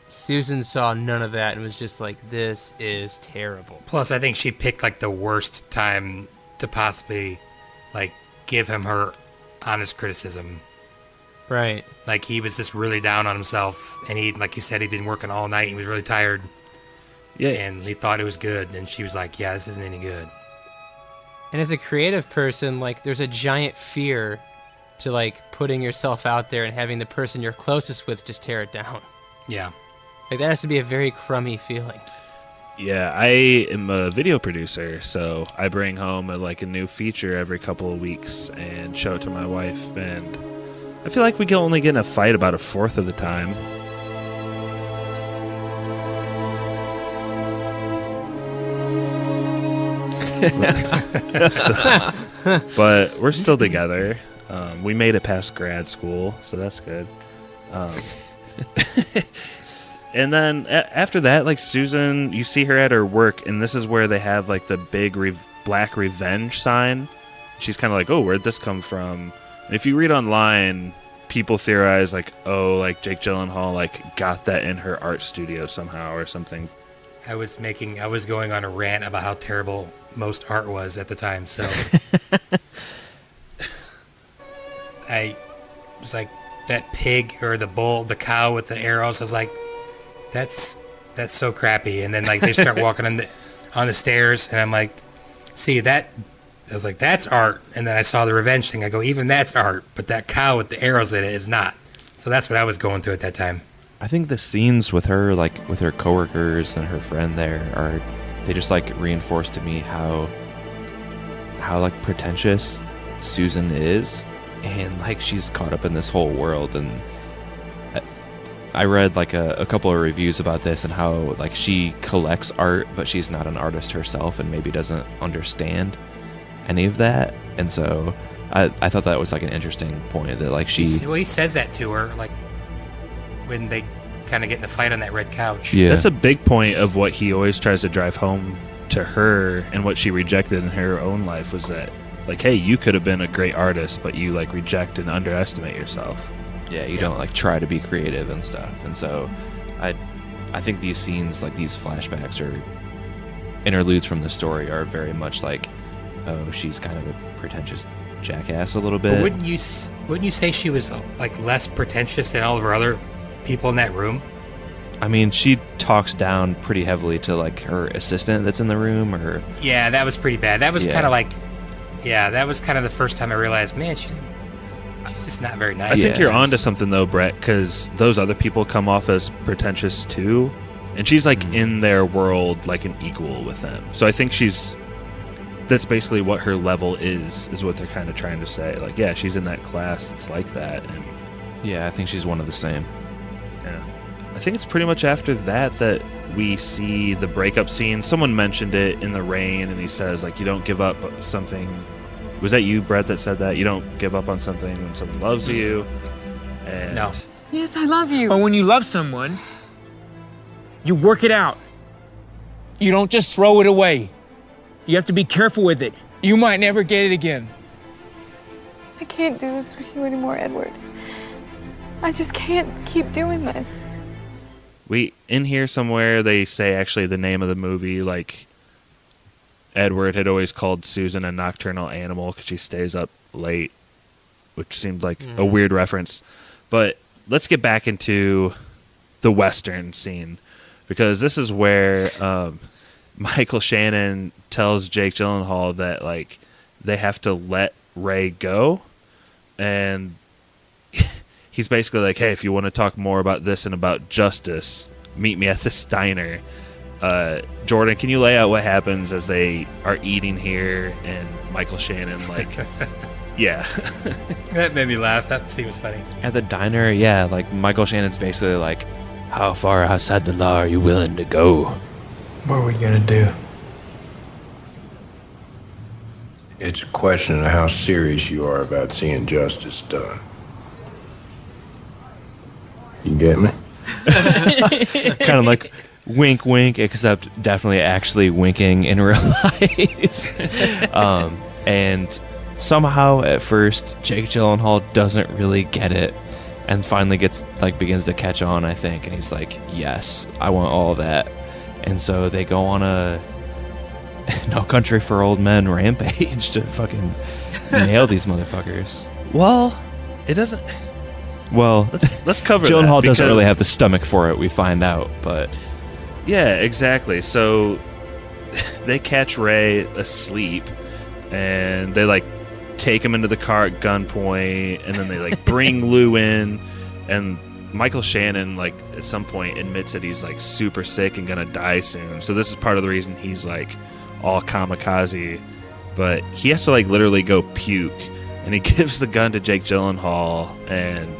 Susan saw none of that and was just like, this is terrible. Plus, I think she picked the worst time to possibly give him her honest criticism. Right. He was just really down on himself, and he, like you said, he'd been working all night. He was really tired. Yeah. And he thought it was good, and she was like, yeah, this isn't any good. And as a creative person, there's a giant fear to putting yourself out there and having the person you're closest with just tear it down. Yeah. That has to be a very crummy feeling. Yeah, I am a video producer, so I bring home a new feature every couple of weeks and show it to my wife, and I feel like we can only get in a fight about a fourth of the time. But we're still together. We made it past grad school, so that's good. And then after that, Susan, you see her at her work, and this is where they have the big black revenge sign. She's kind of like, oh, where'd this come from? And if you read online, people theorize Jake Gyllenhaal got that in her art studio somehow or something. I was going on a rant about how terrible most art was at the time, so I was like, that pig or the bull, the cow with the arrows, I was like, that's so crappy. And then they start walking on the stairs, and I'm like, see that, I was like, that's art. And then I saw the revenge thing. I go, even that's art, but that cow with the arrows in it is not. So that's what I was going through at that time. I think the scenes with her, with her coworkers and her friend there, they just reinforce to me how pretentious Susan is, and she's caught up in this whole world. And I read a couple of reviews about this and how she collects art, but she's not an artist herself and maybe doesn't understand any of that. And so I thought that was an interesting point that she he says that to her when they kind of get in the fight on that red couch. Yeah, that's a big point of what he always tries to drive home to her, and what she rejected in her own life was that hey, you could have been a great artist, but you reject and underestimate yourself. Yeah, you don't try to be creative and stuff. And so I think these scenes, these flashbacks or interludes from the story, are very much oh, she's kind of a pretentious jackass a little bit. But wouldn't you say she was less pretentious than all of her other people in that room? I mean, she talks down pretty heavily to her assistant that's in the room, or yeah, that was pretty bad. That was kind of that was kind of the first time I realized, man, she's just not very nice. I think you're onto something though, Brett, because those other people come off as pretentious too, and she's in their world an equal with them. So I think that's basically what her level is what they're kind of trying to say. Yeah, she's in that class that's like that, and yeah, I think she's one of the same. Yeah. I think it's pretty much after that we see the breakup scene. Someone mentioned it in the rain, and he says you don't give up something. Was that you, Brett, that said that? You don't give up on something when someone loves you. And no. Yes, I love you. But when you love someone, you work it out. You don't just throw it away. You have to be careful with it. You might never get it again. I can't do this with you anymore, Edward. I just can't keep doing this. In here somewhere, they say actually the name of the movie, Edward had always called Susan a nocturnal animal because she stays up late, which seemed like a weird reference. But let's get back into the Western scene, because this is where Michael Shannon tells Jake Gyllenhaal that like they have to let Ray go, and he's basically like, hey, if you want to talk more about this and about justice, meet me at this diner. Jordan, can you lay out what happens as they are eating here, and Michael Shannon like yeah. That made me laugh. That scene was funny. At the diner, yeah, like Michael Shannon's basically like, how far outside the law are you willing to go? What are we gonna do? It's a question of how serious you are about seeing justice done. You get me? Kind of like wink, wink, except definitely actually winking in real life. And somehow at first Jake Gyllenhaal doesn't really get it, and finally begins to catch on, I think, and he's like, yes, I want all of that. And so they go on a No Country for Old Men rampage to fucking nail these motherfuckers. Well, it doesn't. Well, let's cover Gyllenhaal that, doesn't really because- have the stomach for it, we find out, but Yeah, exactly. So they catch Ray asleep, and they like take him into the car at gunpoint, and then they like bring Lou in, and Michael Shannon like at some point admits that he's like super sick and gonna die soon. So this is part of the reason he's like all kamikaze, but he has to like literally go puke, and he gives the gun to Jake Gyllenhaal. And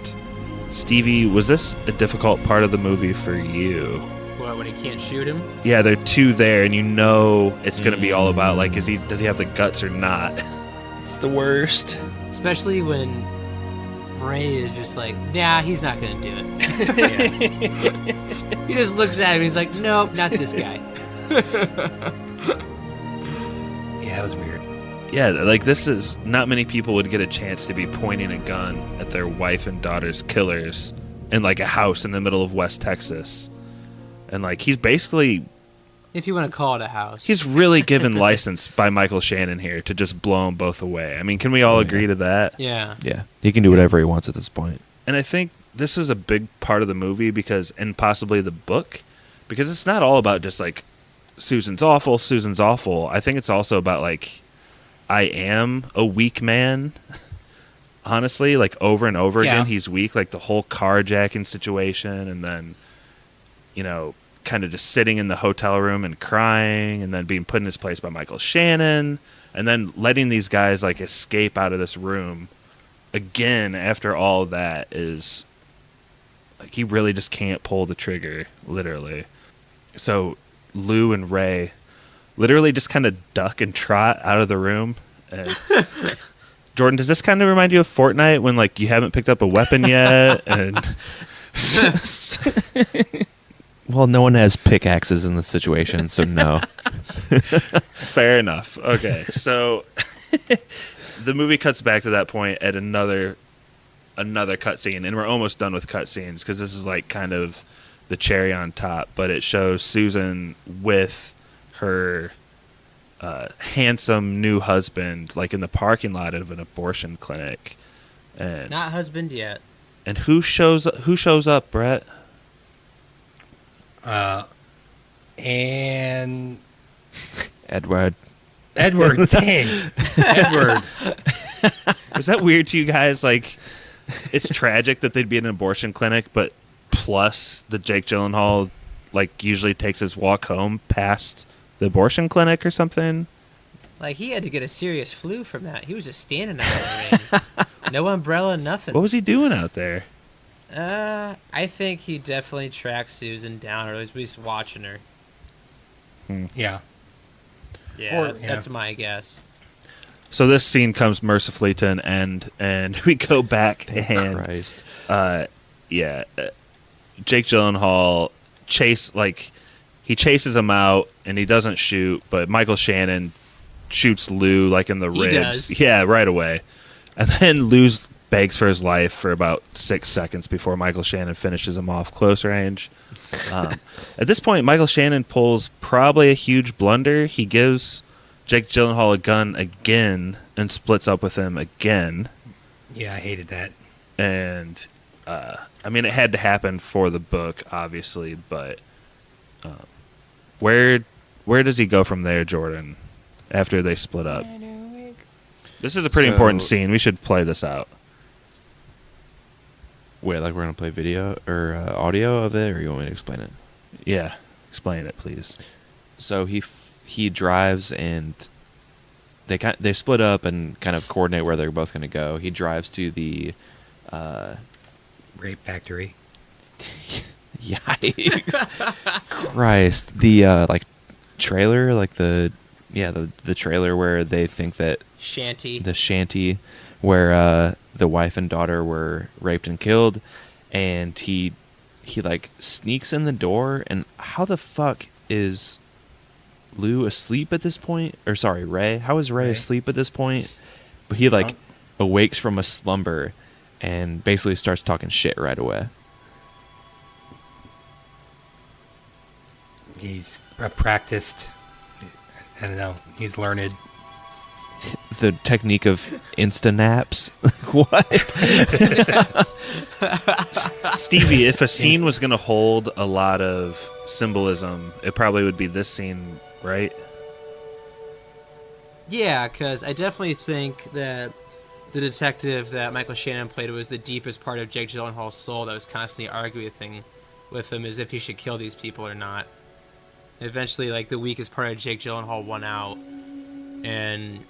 Stevie, was this a difficult part of the movie for you? What, when he can't shoot him? Yeah, there are two there, and you know it's gonna be all about like, does he have the guts or not? It's the worst. Especially when Ray is just like, nah, he's not gonna do it. He just looks at him, he's like, nope, not this guy. Yeah, it was weird. Yeah, like this is not many people would get a chance to be pointing a gun at their wife and daughter's killers in like a house in the middle of West Texas. And like he's basically, If you want to call it a house. he's really given license by Michael Shannon here to just blow them both away. I mean, can we all agree to that? Yeah. yeah, he can do whatever he wants at this point. And I think this is a big part of the movie and possibly the book, because it's not all about just like Susan's awful. I think it's also about like, I am a weak man. Honestly, like over and over again, he's weak. Like the whole carjacking situation, and then, kind of just sitting in the hotel room and crying, and then being put in his place by Michael Shannon, and then letting these guys like escape out of this room again after all of that is like, he really just can't pull the trigger, literally. So Lou and Ray literally just kind of duck and trot out of the room. And Jordan, does this kind of remind you of Fortnite when like you haven't picked up a weapon yet? And Well, no one has pickaxes in this situation, so no. Fair enough. Okay, so the movie cuts back to that point at another cutscene, and we're almost done with cutscenes because this is like kind of the cherry on top. But it shows Susan with her handsome new husband, like in the parking lot of an abortion clinic, and Not husband yet. And who shows up, Brett? And Edward, dang. Edward. Was that weird to you guys? Like, it's tragic that they'd be in an abortion clinic, but plus the Jake Gyllenhaal like usually takes his walk home past the abortion clinic or something. Like, he had to get a serious flu from that. He was just standing out in the rain. No umbrella, nothing. What was he doing out there? I think he definitely tracked Susan down, or at least watching her. Yeah. Yeah, that's my guess. So this scene comes mercifully to an end, and we go back and Christ. Jake Gyllenhaal chases him out, and he doesn't shoot, but Michael Shannon shoots Lou like in the ribs. Does. Yeah, right away. And then Lou begs for his life for about 6 seconds before Michael Shannon finishes him off close range. At this point, Michael Shannon pulls probably a huge blunder. He gives Jake Gyllenhaal a gun again and splits up with him again. Yeah, I hated that. And I mean, it had to happen for the book, obviously, but where does he go from there, Jordan, after they split up? This is a pretty important scene. We should play this out. Wait, like we're going to play video or audio of it, or you want me to explain it? Yeah, explain it, please. So he drives and they split up and kind of coordinate where they're both going to go. He drives to the rape factory. Yikes! Christ, the like trailer, like the trailer where they think that Shanty where the wife and daughter were raped and killed, and he like sneaks in the door. And how the fuck is Lou asleep at this point? Or sorry, Ray. How is Ray asleep at this point? But he like awakes from a slumber and basically starts talking shit right away. He's practiced. I don't know. He's learned. The technique of insta-naps? What? Stevie, if a scene was going to hold a lot of symbolism, it probably would be this scene, right? Yeah, because I definitely think that the detective that Michael Shannon played was the deepest part of Jake Gyllenhaal's soul that was constantly arguing with him as if he should kill these people or not. Eventually, like, the weakest part of Jake Gyllenhaal won out, and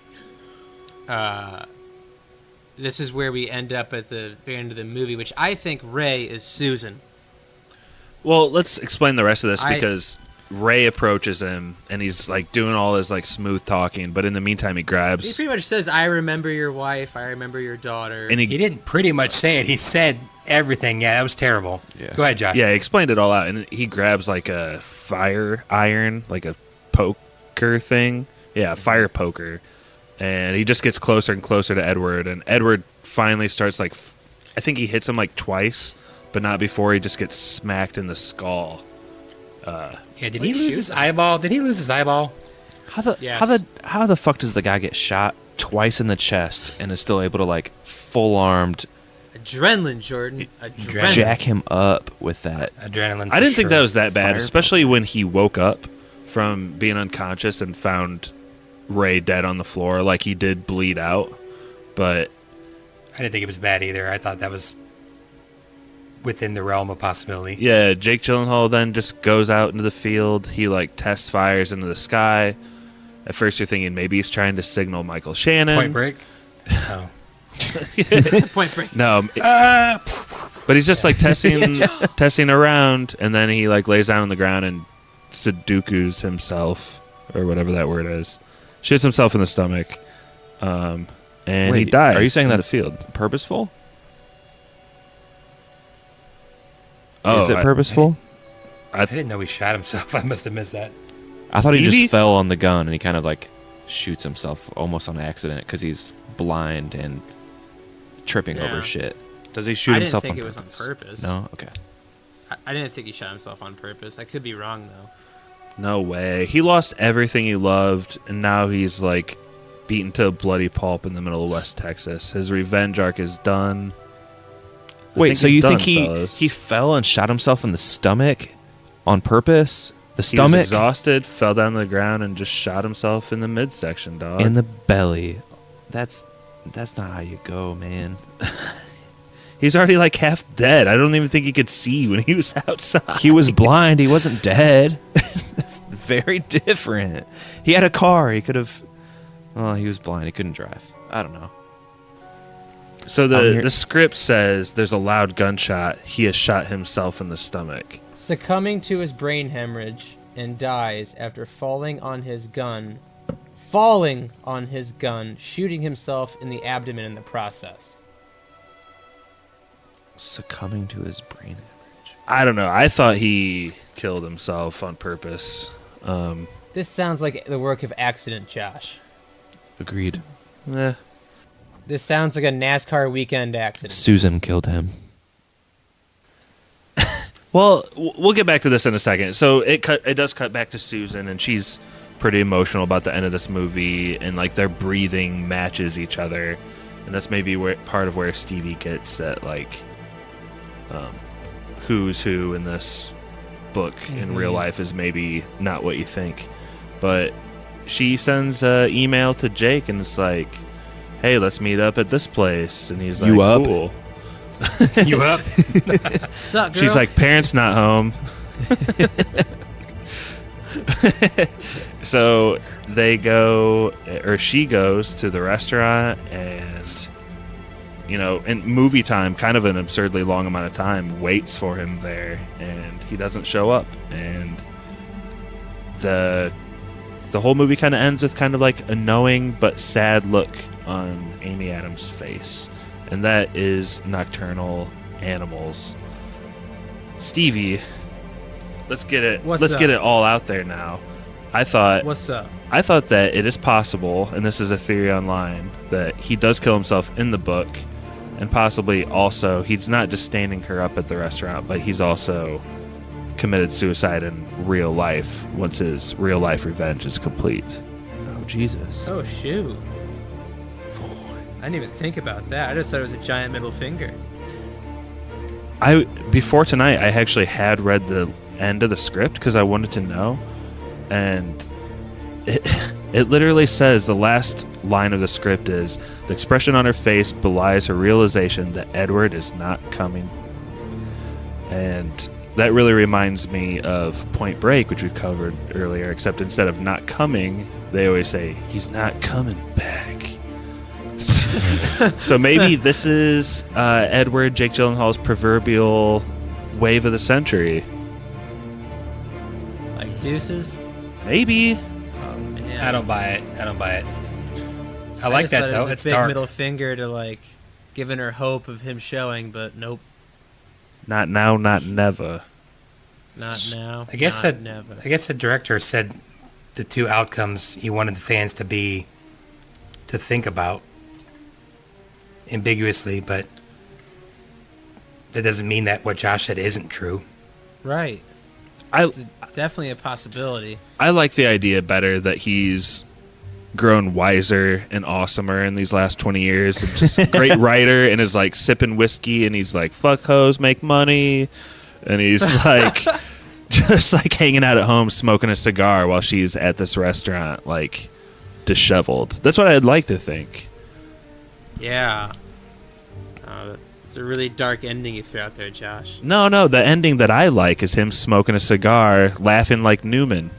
this is where we end up at the very end of the movie, which I think Ray is Susan. Well, let's explain the rest of this because Ray approaches him and he's like doing all his like smooth talking, but in the meantime he grabs. He pretty much says, "I remember your wife. I remember your daughter." And he didn't pretty much say it. He said everything. Yeah, that was terrible. Yeah. Go ahead, Josh. Yeah, he explained it all out, and he grabs like a fire iron, like a poker thing. Yeah, a fire poker. And he just gets closer and closer to Edward, and Edward finally starts like, I think he hits him like twice, but not before he just gets smacked in the skull. Yeah, did he lose his eyeball? Did he lose his eyeball? How the fuck does the guy get shot twice in the chest and is still able to like full armed adrenaline, Jordan? Adrenaline. Jack him up with that adrenaline? I didn't think that was that bad, Fire especially when he woke up from being unconscious and found Ray dead on the floor. Like, he did bleed out, but I didn't think it was bad either. I thought that was within the realm of possibility. yeah, Jake Gyllenhaal then just goes out into the field. He like test fires into the sky. At first you're thinking maybe he's trying to signal Michael Shannon. Point Break. Oh. Point Break. No, but he's just like testing around, and then he like lays down on the ground and Sudokus himself, or whatever that word is. Shoots himself in the stomach, and he dies. Are you saying in that's the field? Purposeful? Oh, is it purposeful? I didn't know he shot himself. I must have missed that. I thought he Stevie? just fell on the gun and he kind of like shoots himself almost on accident because he's blind and tripping over shit. Does he shoot himself on purpose? I didn't think it was on purpose. No? Okay. I didn't think he shot himself on purpose. I could be wrong, though. No way. He lost everything he loved, and now he's like beaten to a bloody pulp in the middle of West Texas. His revenge arc is done. Wait, so you think fellas. he fell and shot himself in the stomach on purpose? The He was stomach? exhausted, fell down to the ground, and just shot himself in the midsection, dog. In the belly. That's not how you go, man. He's already like half dead. I don't even think he could see when he was outside. He was blind. He wasn't dead. That's very different. He had a car. He could have... Well, he was blind. He couldn't drive. I don't know. So the script says there's a loud gunshot. He has shot himself in the stomach. Succumbing to his brain hemorrhage and dies after falling on his gun, shooting himself in the abdomen in the process. Succumbing to his brain hemorrhage. I don't know. I thought he killed himself on purpose. This sounds like the work of accident, Josh. Agreed. This sounds like a NASCAR weekend accident. Susan killed him. Well, we'll get back to this in a second. So it does cut back to Susan, and she's pretty emotional about the end of this movie, and like their breathing matches each other, and that's maybe part of where Stevie gets that like who's who in this book in real life is maybe not what you think. But she sends an email to Jake and it's like, hey, let's meet up at this place, and he's like, You up? Cool. You up? Sup, girl? She's like, parents not home. So they go, or she goes to the restaurant, and in movie time, kind of an absurdly long amount of time, waits for him there, and he doesn't show up, and the whole movie kind of ends with kind of like a knowing but sad look on Amy Adams' face, and that is Nocturnal Animals. Stevie, let's get it. Let's get it all out there now. What's up? I thought that it is possible, and this is a theory online, that he does kill himself in the book, and possibly also he's not just standing her up at the restaurant, but he's also committed suicide in real life once his real life revenge is complete. Oh, Jesus. Oh, shoot. I didn't even think about that. I just thought it was a giant middle finger. Before tonight, I actually had read the end of the script because I wanted to know, and it literally says the last line of the script is, the expression on her face belies her realization that Edward is not coming. And that really reminds me of Point Break, which we covered earlier, except instead of not coming, they always say, he's not coming back. So maybe this is Edward, Jake Gyllenhaal's proverbial wave of the century. Like deuces? Maybe. Oh, man. I don't buy it. I like just that thought though. It was It's a big dark. middle finger to like giving her hope of him showing, but nope. Not now, not never. Not now. I guess not never. I guess the director said the two outcomes he wanted the fans to think about ambiguously, but that doesn't mean that what Josh said isn't true. Right. I It's definitely a possibility. I like the idea better that he's grown wiser and awesomer in these last 20 years, and just a great writer, and is like sipping whiskey, and he's like, fuck hoes, make money, and he's like just like hanging out at home smoking a cigar while she's at this restaurant like disheveled. That's what I'd like to think. Yeah. It's a really dark ending you threw out there, Josh. No, the ending that I like is him smoking a cigar, laughing like Newman.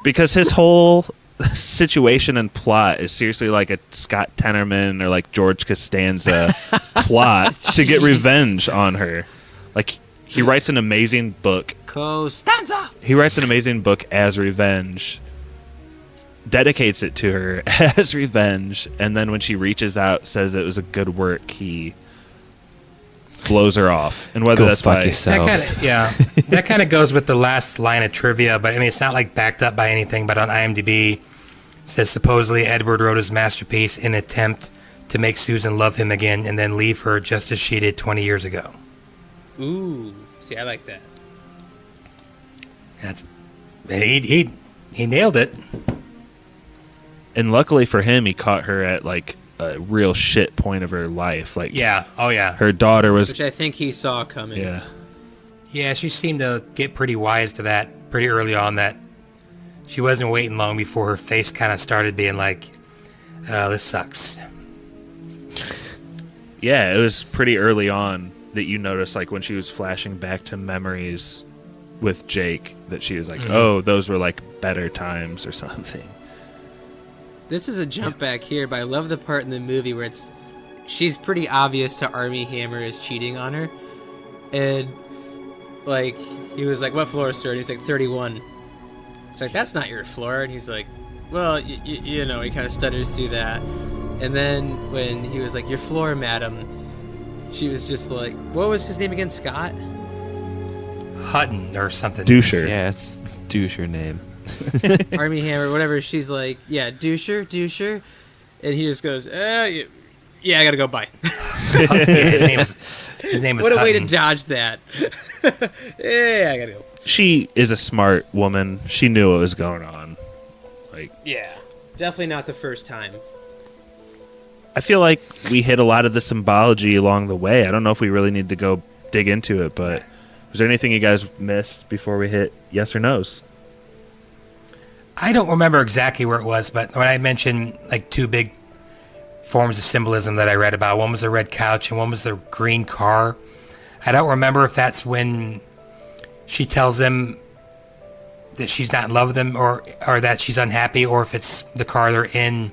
Because his whole situation and plot is seriously like a Scott Tenorman or like George Costanza plot to get revenge on her. Like, he writes an amazing book. Costanza! He writes an amazing book as revenge, dedicates it to her as revenge, and then when she reaches out, says it was a good work, he blows her off. And whether Go that's fuck by yourself. That kind of goes with the last line of trivia, but I mean, it's not like backed up by anything, but on IMDb, it says supposedly Edward wrote his masterpiece in an attempt to make Susan love him again and then leave her just as she did 20 years ago. Ooh. See, I like that. He nailed it. And luckily for him, he caught her at like a real shit point of her life. Like, Yeah. Oh, yeah. her daughter was, Which I think he saw coming. yeah. Yeah, she seemed to get pretty wise to that pretty early on, that she wasn't waiting long before her face kind of started being like, oh, this sucks. Yeah, it was pretty early on that you noticed, like when she was flashing back to memories with Jake, that she was like, oh, those were like better times or something. This is a jump back here, but I love the part in the movie where she's pretty obvious to Armie Hammer is cheating on her. And, like, he was like, what floor, sir? And he's like, 31. It's like, that's not your floor. And he's like, well, you know, he kind of stutters through that. And then when he was like, your floor, madam, she was just like, what was his name again? Scott? Hutton or something. Doucher. Yeah, it's douche her name. Army Hammer, whatever. She's like, yeah, doucher. And he just goes, yeah, I gotta go, bye. Yeah, his name is What a way to Hutton. dodge that. Yeah, I gotta go. She is a smart woman. She knew what was going on. Like, Yeah, definitely not the first time. I feel like we hit a lot of the symbology along the way. I don't know if we really need to go dig into it, but was there anything you guys missed before we hit yes or no's? I don't remember exactly where it was, but when I mentioned like two big forms of symbolism that I read about, one was the red couch and one was the green car. I don't remember if that's when she tells him that she's not in love with him or that she's unhappy, or if it's the car they're in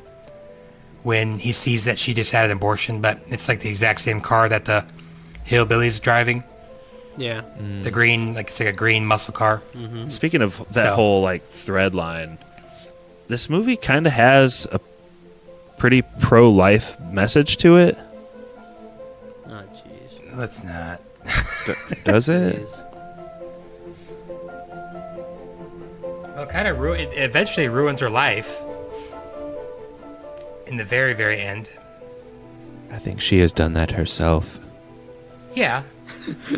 when he sees that she just had an abortion, but it's like the exact same car that the hillbilly's driving. Yeah. The green, like it's like a green muscle car. Mm-hmm. Speaking of that whole like thread line, this movie kind of has a pretty pro-life message to it. Oh, jeez. Let's not. Does it? Jeez. Well, it kind of it eventually ruins her life in the very, very end. I think she has done that herself. Yeah,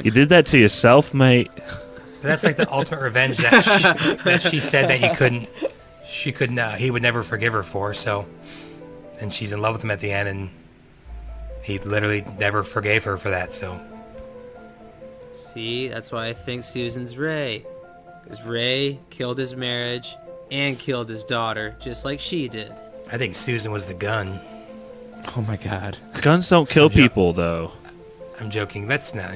You did that to yourself, mate. but that's like the ultimate revenge that she said that he would never forgive her for. So, and she's in love with him at the end, and he literally never forgave her for that. So, See, that's why I think Susan's Ray. Because Ray killed his marriage and killed his daughter, just like she did. I think Susan was the gun. Oh my god. Guns don't kill people, though. I'm joking. That's not.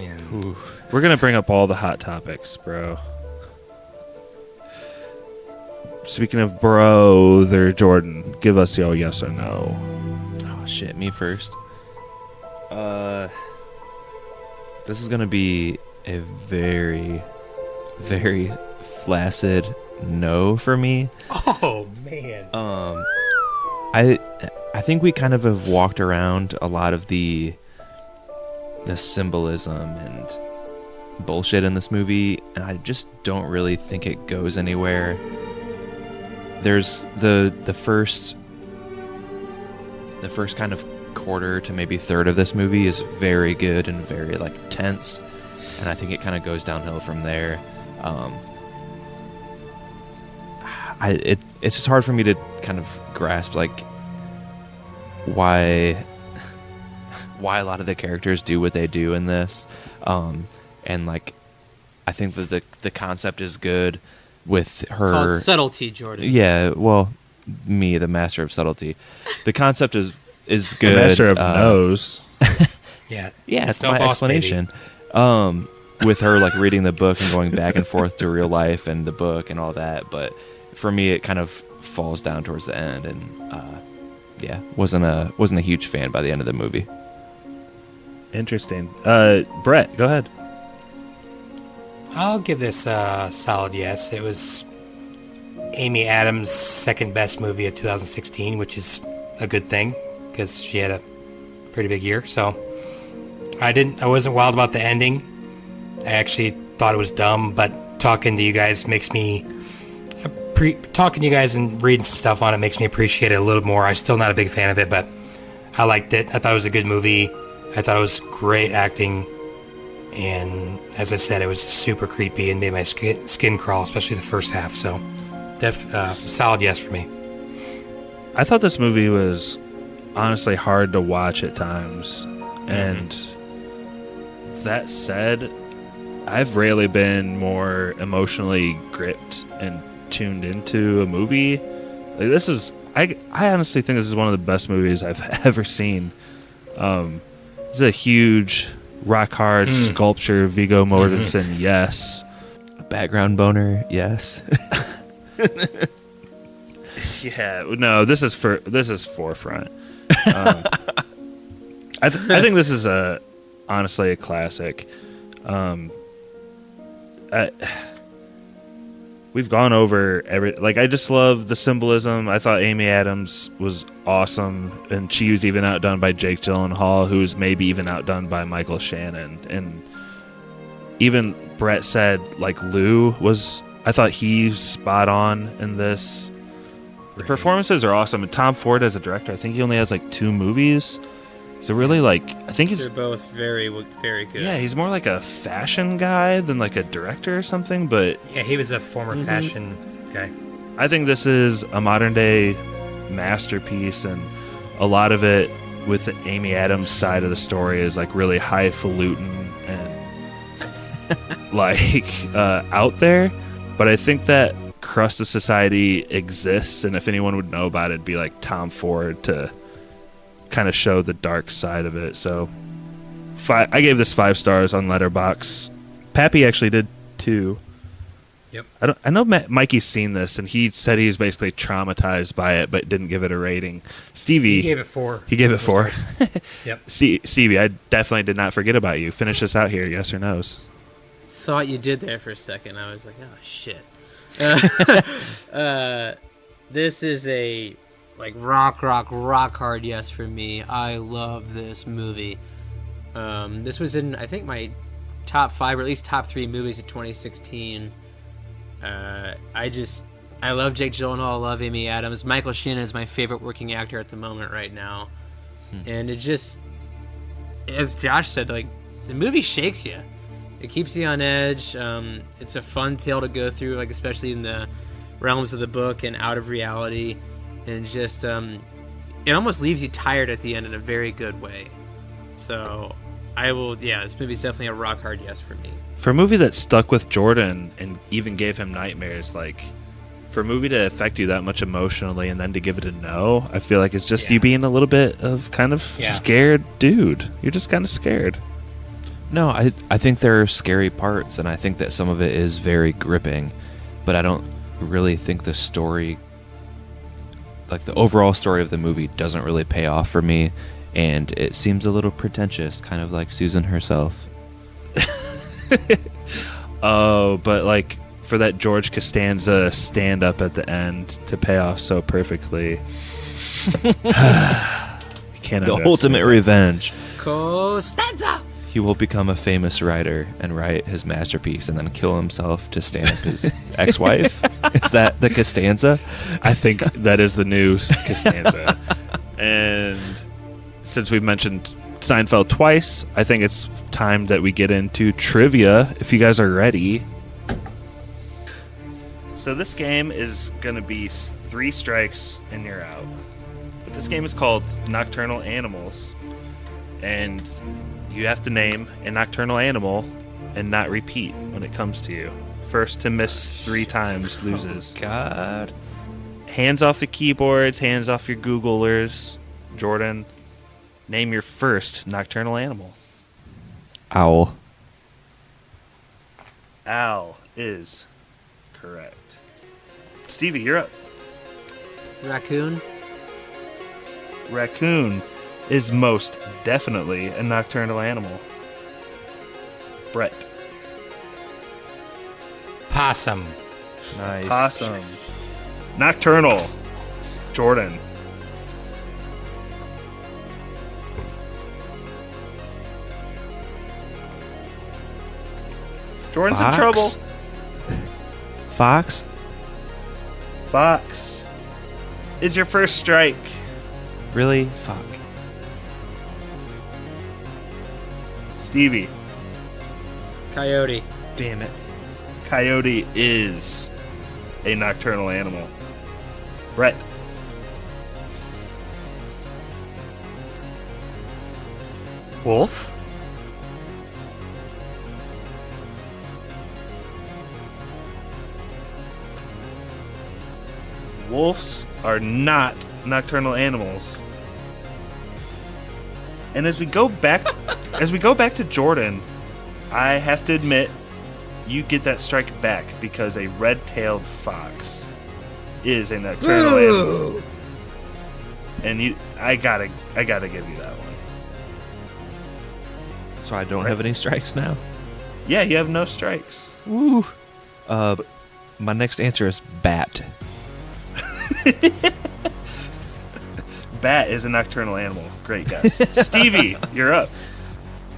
We're gonna bring up all the hot topics, bro. Speaking of brother Jordan, give us your yes or no. Oh shit, me first. This is gonna be a very, very flaccid no for me. Oh man. I think we kind of have walked around a lot of the symbolism and bullshit in this movie, and I just don't really think it goes anywhere. There's the first kind of quarter to maybe third of this movie is very good and very like tense, and I think it kind of goes downhill from there. It's just hard for me to kind of grasp like why a lot of the characters do what they do in this, and like I think that the concept is good with It's her called subtlety, Jordan. Yeah, well, me, the master of subtlety. The concept is good. The master of no's. Yeah. Yeah, it's no my boss, baby. explanation. With her like reading the book and going back and forth to real life and the book and all that, but for me it kind of falls down towards the end, and yeah, wasn't a huge fan by the end of the movie. Interesting. Brett, go ahead. I'll give this a solid yes. It was Amy Adams' second best movie of 2016, which is a good thing because she had a pretty big year. So I wasn't wild about the ending. I actually thought it was dumb, but talking to you guys makes me talking to you guys and reading some stuff on it makes me appreciate it a little more. I'm still not a big fan of it, but I liked it. I thought it was a good movie. I thought it was great acting, and as I said, it was super creepy and made my skin crawl, especially the first half. So, solid yes for me. I thought this movie was honestly hard to watch at times, and that said, I've rarely been more emotionally gripped and tuned into a movie. Like this is, I honestly think this is one of the best movies I've ever seen. This is a huge rock hard sculpture. Viggo Mortensen, yes. A background boner, yes. Yeah, no, this is forefront. I think this is honestly a classic. We've gone over I just love the symbolism. I thought Amy Adams was awesome, and she was even outdone by Jake Gyllenhaal, who's maybe even outdone by Michael Shannon. And even Brett said like Lou was I thought he's spot on in this. The performances are awesome. And Tom Ford as a director, I think he only has like 2 movies. So really, like, I think he's... They're both very, very good. Yeah, he's more like a fashion guy than like a director or something, but... Yeah, he was a former fashion guy. I think this is a modern-day masterpiece, and a lot of it with the Amy Adams side of the story is like really highfalutin and like out there. But I think that crust of society exists, and if anyone would know about it, it'd be like Tom Ford to kind of show the dark side of it. So I gave this 5 stars on Letterboxd. Pappy actually did too. Yep. I know Mikey's seen this, and he said he was basically traumatized by it, but didn't give it a rating. Stevie... He gave it 4. He gave it 4? Yep. Stevie, I definitely did not forget about you. Finish this out here, yes or no's? Thought you did there for a second. I was like, oh, shit. This is a like rock hard yes for me. I love this movie. This was in, I think, my top 5 or at least top 3 movies of 2016. I love Jake Gyllenhaal. I love Amy Adams. Michael Shannon is my favorite working actor at the moment right now. And it just, as Josh said, like, the movie shakes you. It keeps you on edge. It's a fun tale to go through, like, especially in the realms of the book and out of reality. And just, it almost leaves you tired at the end in a very good way. So this movie's definitely a rock hard yes for me. For a movie that stuck with Jordan and even gave him nightmares, like, for a movie to affect you that much emotionally and then to give it a no, I feel like it's just you being a little bit of kind of scared dude. You're just kind of scared. No, I think there are scary parts, and I think that some of it is very gripping, but I don't really think the story, like the overall story of the movie, doesn't really pay off for me, and it seems a little pretentious, kind of like Susan herself. Oh, but like for that George Costanza stand up at the end to pay off so perfectly. The ultimate revenge. Costanza! He will become a famous writer and write his masterpiece and then kill himself to stand up his ex-wife. Is that the Costanza? I think that is the new Costanza. And since we've mentioned Seinfeld twice, I think it's time that we get into trivia, if you guys are ready. So this game is going to be 3 strikes and you're out. But this game is called Nocturnal Animals. And you have to name a nocturnal animal and not repeat when it comes to you. First to miss 3 times loses. Oh, God. Hands off the keyboards, hands off your Googlers. Jordan, name your first nocturnal animal. Owl. Owl is correct. Stevie, you're up. Raccoon. Raccoon is most definitely a nocturnal animal. Brett. Possum. Nice. Possum. Nocturnal. Jordan. Jordan's in trouble. Fox. Fox is your first strike. Really? Fuck. Stevie. Coyote. Damn it. Coyote is a nocturnal animal. Brett. Wolf. Wolves are not nocturnal animals. And as we go back to Jordan, I have to admit you get that strike back because a red-tailed fox is a nocturnal animal. And I gotta give you that one. So I don't have any strikes now? Yeah, you have no strikes. Woo. My next answer is bat. Bat is a nocturnal animal. Great guess. Stevie, you're up.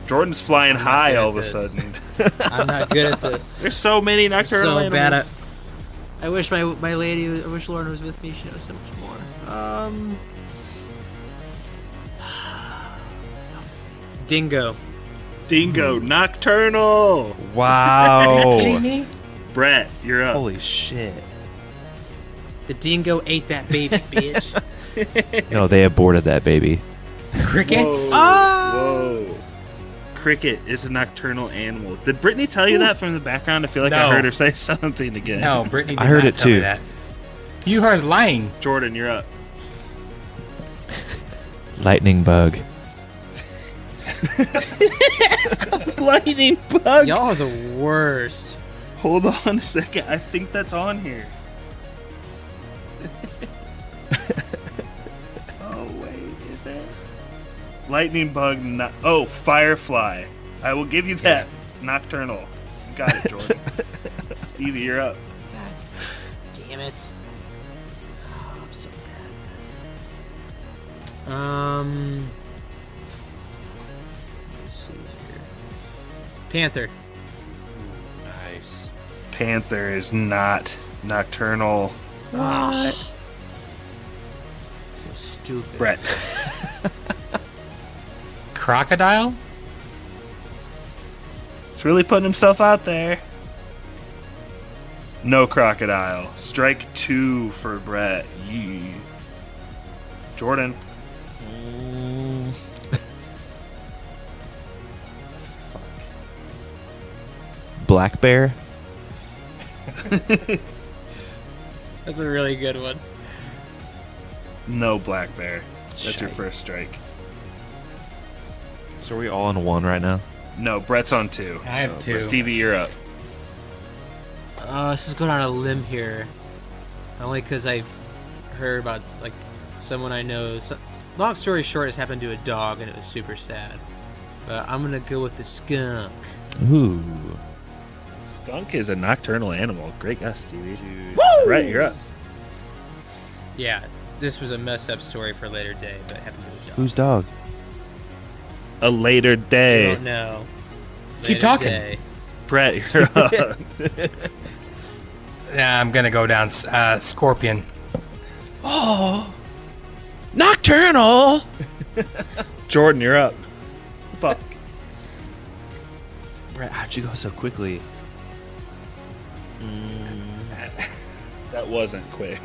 Jordan's flying high all of a sudden. I'm not good at this. There's so many nocturnal animals. I wish my lady. I wish Lauren was with me. She knows so much more. Dingo. Dingo, Nocturnal. Wow. Are you kidding me? Brett, you're up. Holy shit. The dingo ate that baby, bitch. No, they aborted that baby. Crickets? Whoa. Cricket is a nocturnal animal. Did Brittany tell you that from the background? I feel like I No. heard her say something again. No, Brittany did I heard not it tell me too. that. You heard lying. Jordan, you're up. Lightning bug. Lightning bug. Y'all are the worst. Hold on a second. I think that's on here. Oh, wait. Is it? Lightning bug. Firefly. I will give you that. Nocturnal. You got it, Jordan. Stevie, you're up. God damn it. Oh, I'm so bad at this. Let's see here. Panther. Nice. Panther is not nocturnal. What? So stupid. Brett. Crocodile? He's really putting himself out there. No crocodile. Strike 2 for Brett. Yee. Jordan. Black bear. That's a really good one. No black bear. That's your first strike. So are we all on one right now? No, Brett's on 2. I have 2. Stevie, you're up. This is going on a limb here. Only because I've heard about like someone I know. Long story short, this happened to a dog and it was super sad. But I'm gonna go with the skunk. Ooh. Skunk is a nocturnal animal. Great guess, Stevie. Brett, you're up. Yeah, this was a mess up story for a later day, but it happened to a dog. Whose dog? A later I day. don't know. Keep Later talking. day. Brett, you're up. Yeah, I'm gonna go down Scorpion. Oh, nocturnal. Jordan, you're up. Fuck. Brett, how'd you go so quickly? That wasn't quick.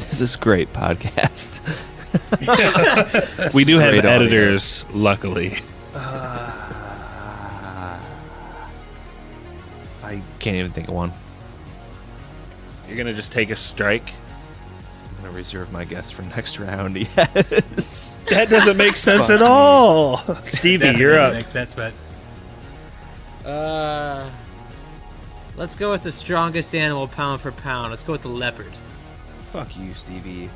This is great podcast. We do have Great audio. editors, luckily. I can't even think of one. You're gonna just take a strike. I'm gonna reserve my guess for next round. Yes. That doesn't make sense at all. Stevie, That you're doesn't up. make sense, but Let's go with the strongest animal pound for pound. Let's go with the leopard. Fuck you, Stevie.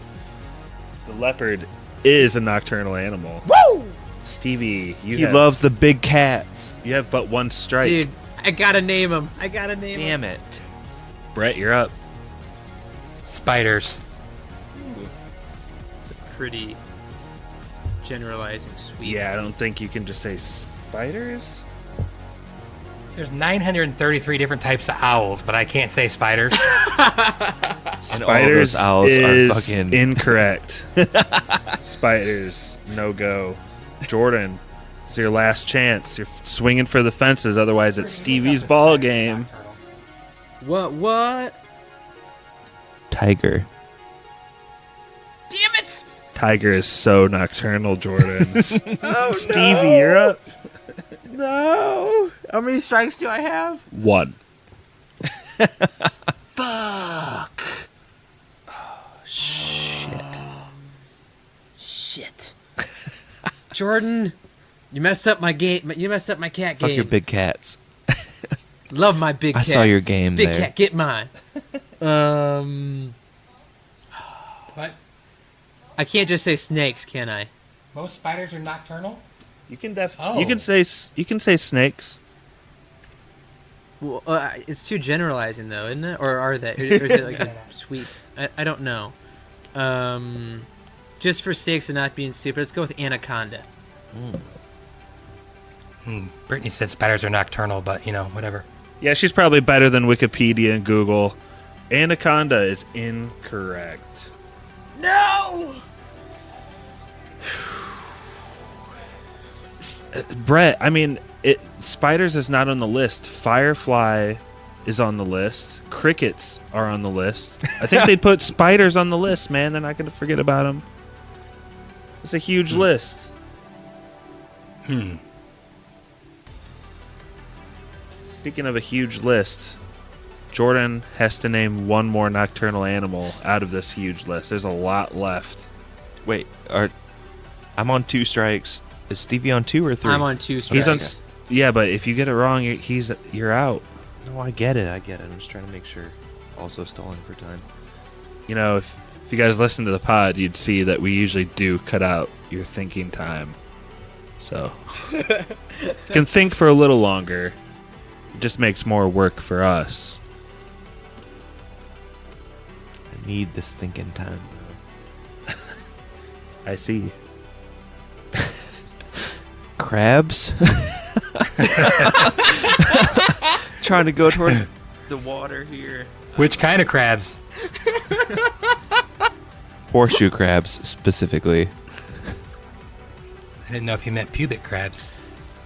The leopard is a nocturnal animal. Woo! Stevie, He loves the big cats. You have but one strike. Dude, I gotta name him. I gotta name him. Damn it. Brett, you're up. spiders. It's a pretty generalizing sweep. Yeah, I don't think you can just say spiders. There's 933 different types of owls, but I can't say spiders. And all of those Spiders owls is are fucking incorrect. Spiders, no go. Jordan, it's your last chance. You're swinging for the fences. Otherwise, it's Stevie's ball game. What? tiger. Damn it! Tiger is so nocturnal, Jordan. Oh, Stevie, you're up. No! How many strikes do I have? 1. Fuck! Shit. Jordan, you messed up my game. You messed up my cat game. Fuck your big cats. Love my big I cats. saw your game Big there. cat, get mine. What? I can't just say snakes, can I? Most spiders are nocturnal? You can Oh. you can say snakes. Well, it's too generalizing, though, isn't it? Or are they? Or is it like a sweep? I don't know. Just for sakes of not being stupid, let's go with anaconda. Brittany said spiders are nocturnal, but, whatever. Yeah, she's probably better than Wikipedia and Google. Anaconda is incorrect. No! Brett, spiders is not on the list. Firefly is on the list. Crickets are on the list. I think they'd put spiders on the list, man. They're not going to forget about them. It's a huge list. Speaking of a huge list, Jordan has to name one more nocturnal animal out of this huge list. There's a lot left. Wait, I'm on 2 strikes. Is Stevie on 2 or 3? I'm on 2 strikes. He's on. Yeah, but if you get it wrong, you're out. No, I get it. I'm just trying to make sure. Also stalling for time. If you guys listen to the pod, you'd see that we usually do cut out your thinking time. So you can think for a little longer. It just makes more work for us. I need this thinking time, though. I see. Crabs? Trying to go towards the water here. Which kind of crabs? Horseshoe crabs, specifically. I didn't know if you meant pubic crabs.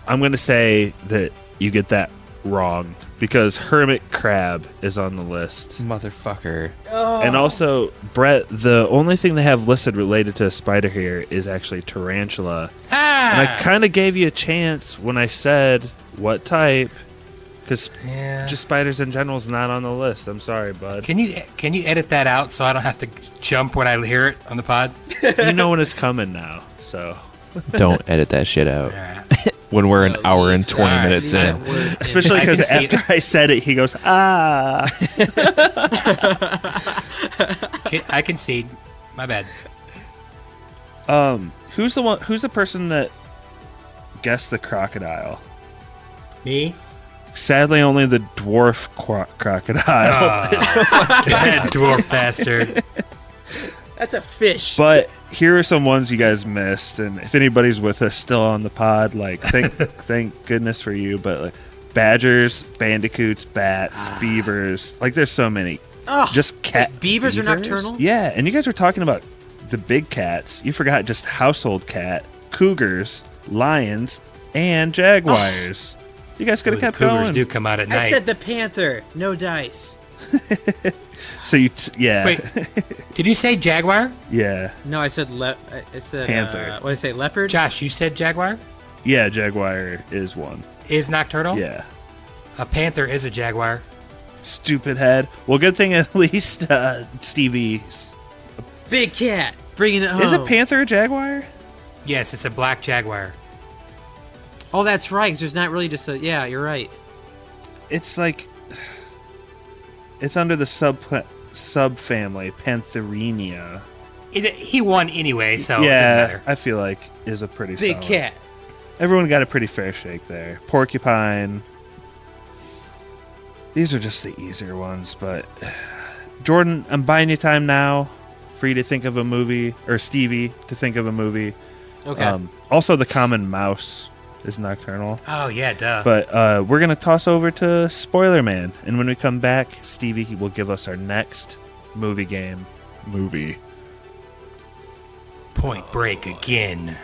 I'm going to say that you get that wrong because hermit crab is on the list. Motherfucker. And also, Brett, the only thing they have listed related to a spider here is actually tarantula. And I kind of gave you a chance when I said what type, because just spiders in general is not on the list. I'm sorry, bud. Can you edit that out so I don't have to jump when I hear it on the pod? You know when it's coming now, so. Don't edit that shit out. When we're an hour and 20 minutes in. Especially because after I said it, he goes, ah. I concede. My bad. Who's the person that guessed the crocodile? Me? Sadly, only the dwarf crocodile. That dwarf bastard. That's a fish. But here are some ones you guys missed, and if anybody's with us still on the pod, thank goodness for you. But badgers, bandicoots, bats, beavers, there's so many. Just cat. Beavers are nocturnal? Yeah, and you guys were talking about the big cats. You forgot just household cat, cougars, lions, and jaguars. You guys could have kept cougars going. Do come out at night. I said the panther. No dice. So yeah. Wait, did you say jaguar? Yeah. No, I said panther. What did I say? Leopard? Josh, you said jaguar? Yeah, jaguar is one. Is nocturnal? Yeah. A panther is a jaguar. Stupid head. Well, good thing at least Stevie's big cat. Bringing it home. Is a panther a jaguar? Yes, it's a black jaguar. Oh, that's right. 'Cause there's not really just a. Yeah, you're right. It's it's under the subfamily Pantherina. He won anyway, so yeah, it doesn't matter. I feel like is a pretty big solid. cat. Everyone got a pretty fair shake there. Porcupine. These are just the easier ones, but Jordan, I'm buying you time now for you to think of a movie, or Stevie to think of a movie. Okay. Also, the common mouse is nocturnal. Oh yeah, duh. But we're gonna toss over to Spoiler Man, and when we come back, Stevie will give us our next movie. Point Break again.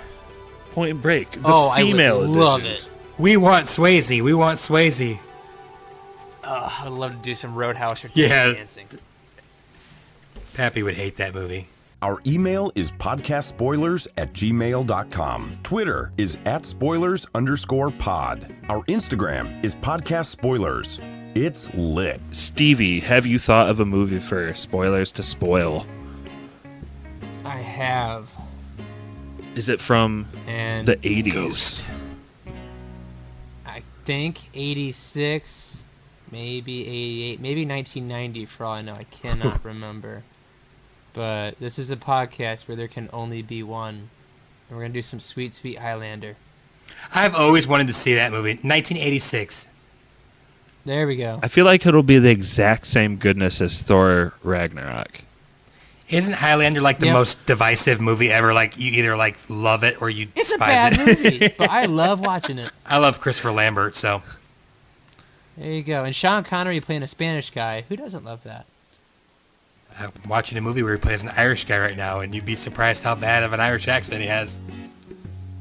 Point Break. The female I would love edition. it. We want Swayze. I'd love to do some Roadhouse or dancing. Pappy would hate that movie. Our email is podcastspoilers@gmail.com. Twitter is @spoilers_pod. Our Instagram is podcastspoilers. It's lit. Stevie, have you thought of a movie for spoilers to spoil? I have. Is it from And the 80s? Ghost. I think 86, maybe 88, maybe 1990 for all I know. I cannot remember. But this is a podcast where there can only be one. And we're going to do some Sweet, Sweet Highlander. I've always wanted to see that movie. 1986. There we go. I feel like it'll be the exact same goodness as Thor Ragnarok. Isn't Highlander like the Yep. most divisive movie ever? Like you either like love it or you It's a despise bad it. movie, but I love watching it. I love Christopher Lambert, so There you go. And Sean Connery playing a Spanish guy. Who doesn't love that? I'm watching a movie where he plays an Irish guy right now, and you'd be surprised how bad of an Irish accent he has.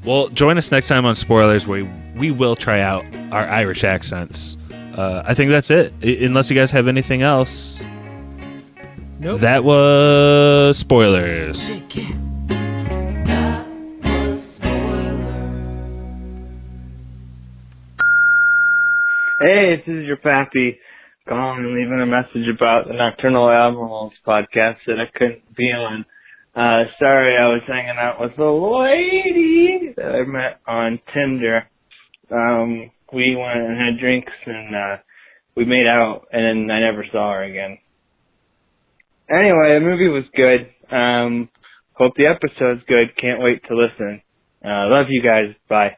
Well, join us next time on Spoilers, where we will try out our Irish accents. I think that's it. Unless you guys have anything else. Nope. That was Spoilers. Hey, this is your pappy calling and leaving a message about the Nocturnal Admirals podcast that I couldn't be on. Sorry, I was hanging out with a lady that I met on Tinder. We went and had drinks and we made out, and then I never saw her again. Anyway, the movie was good. Hope the episode's good. Can't wait to listen. Love you guys. Bye.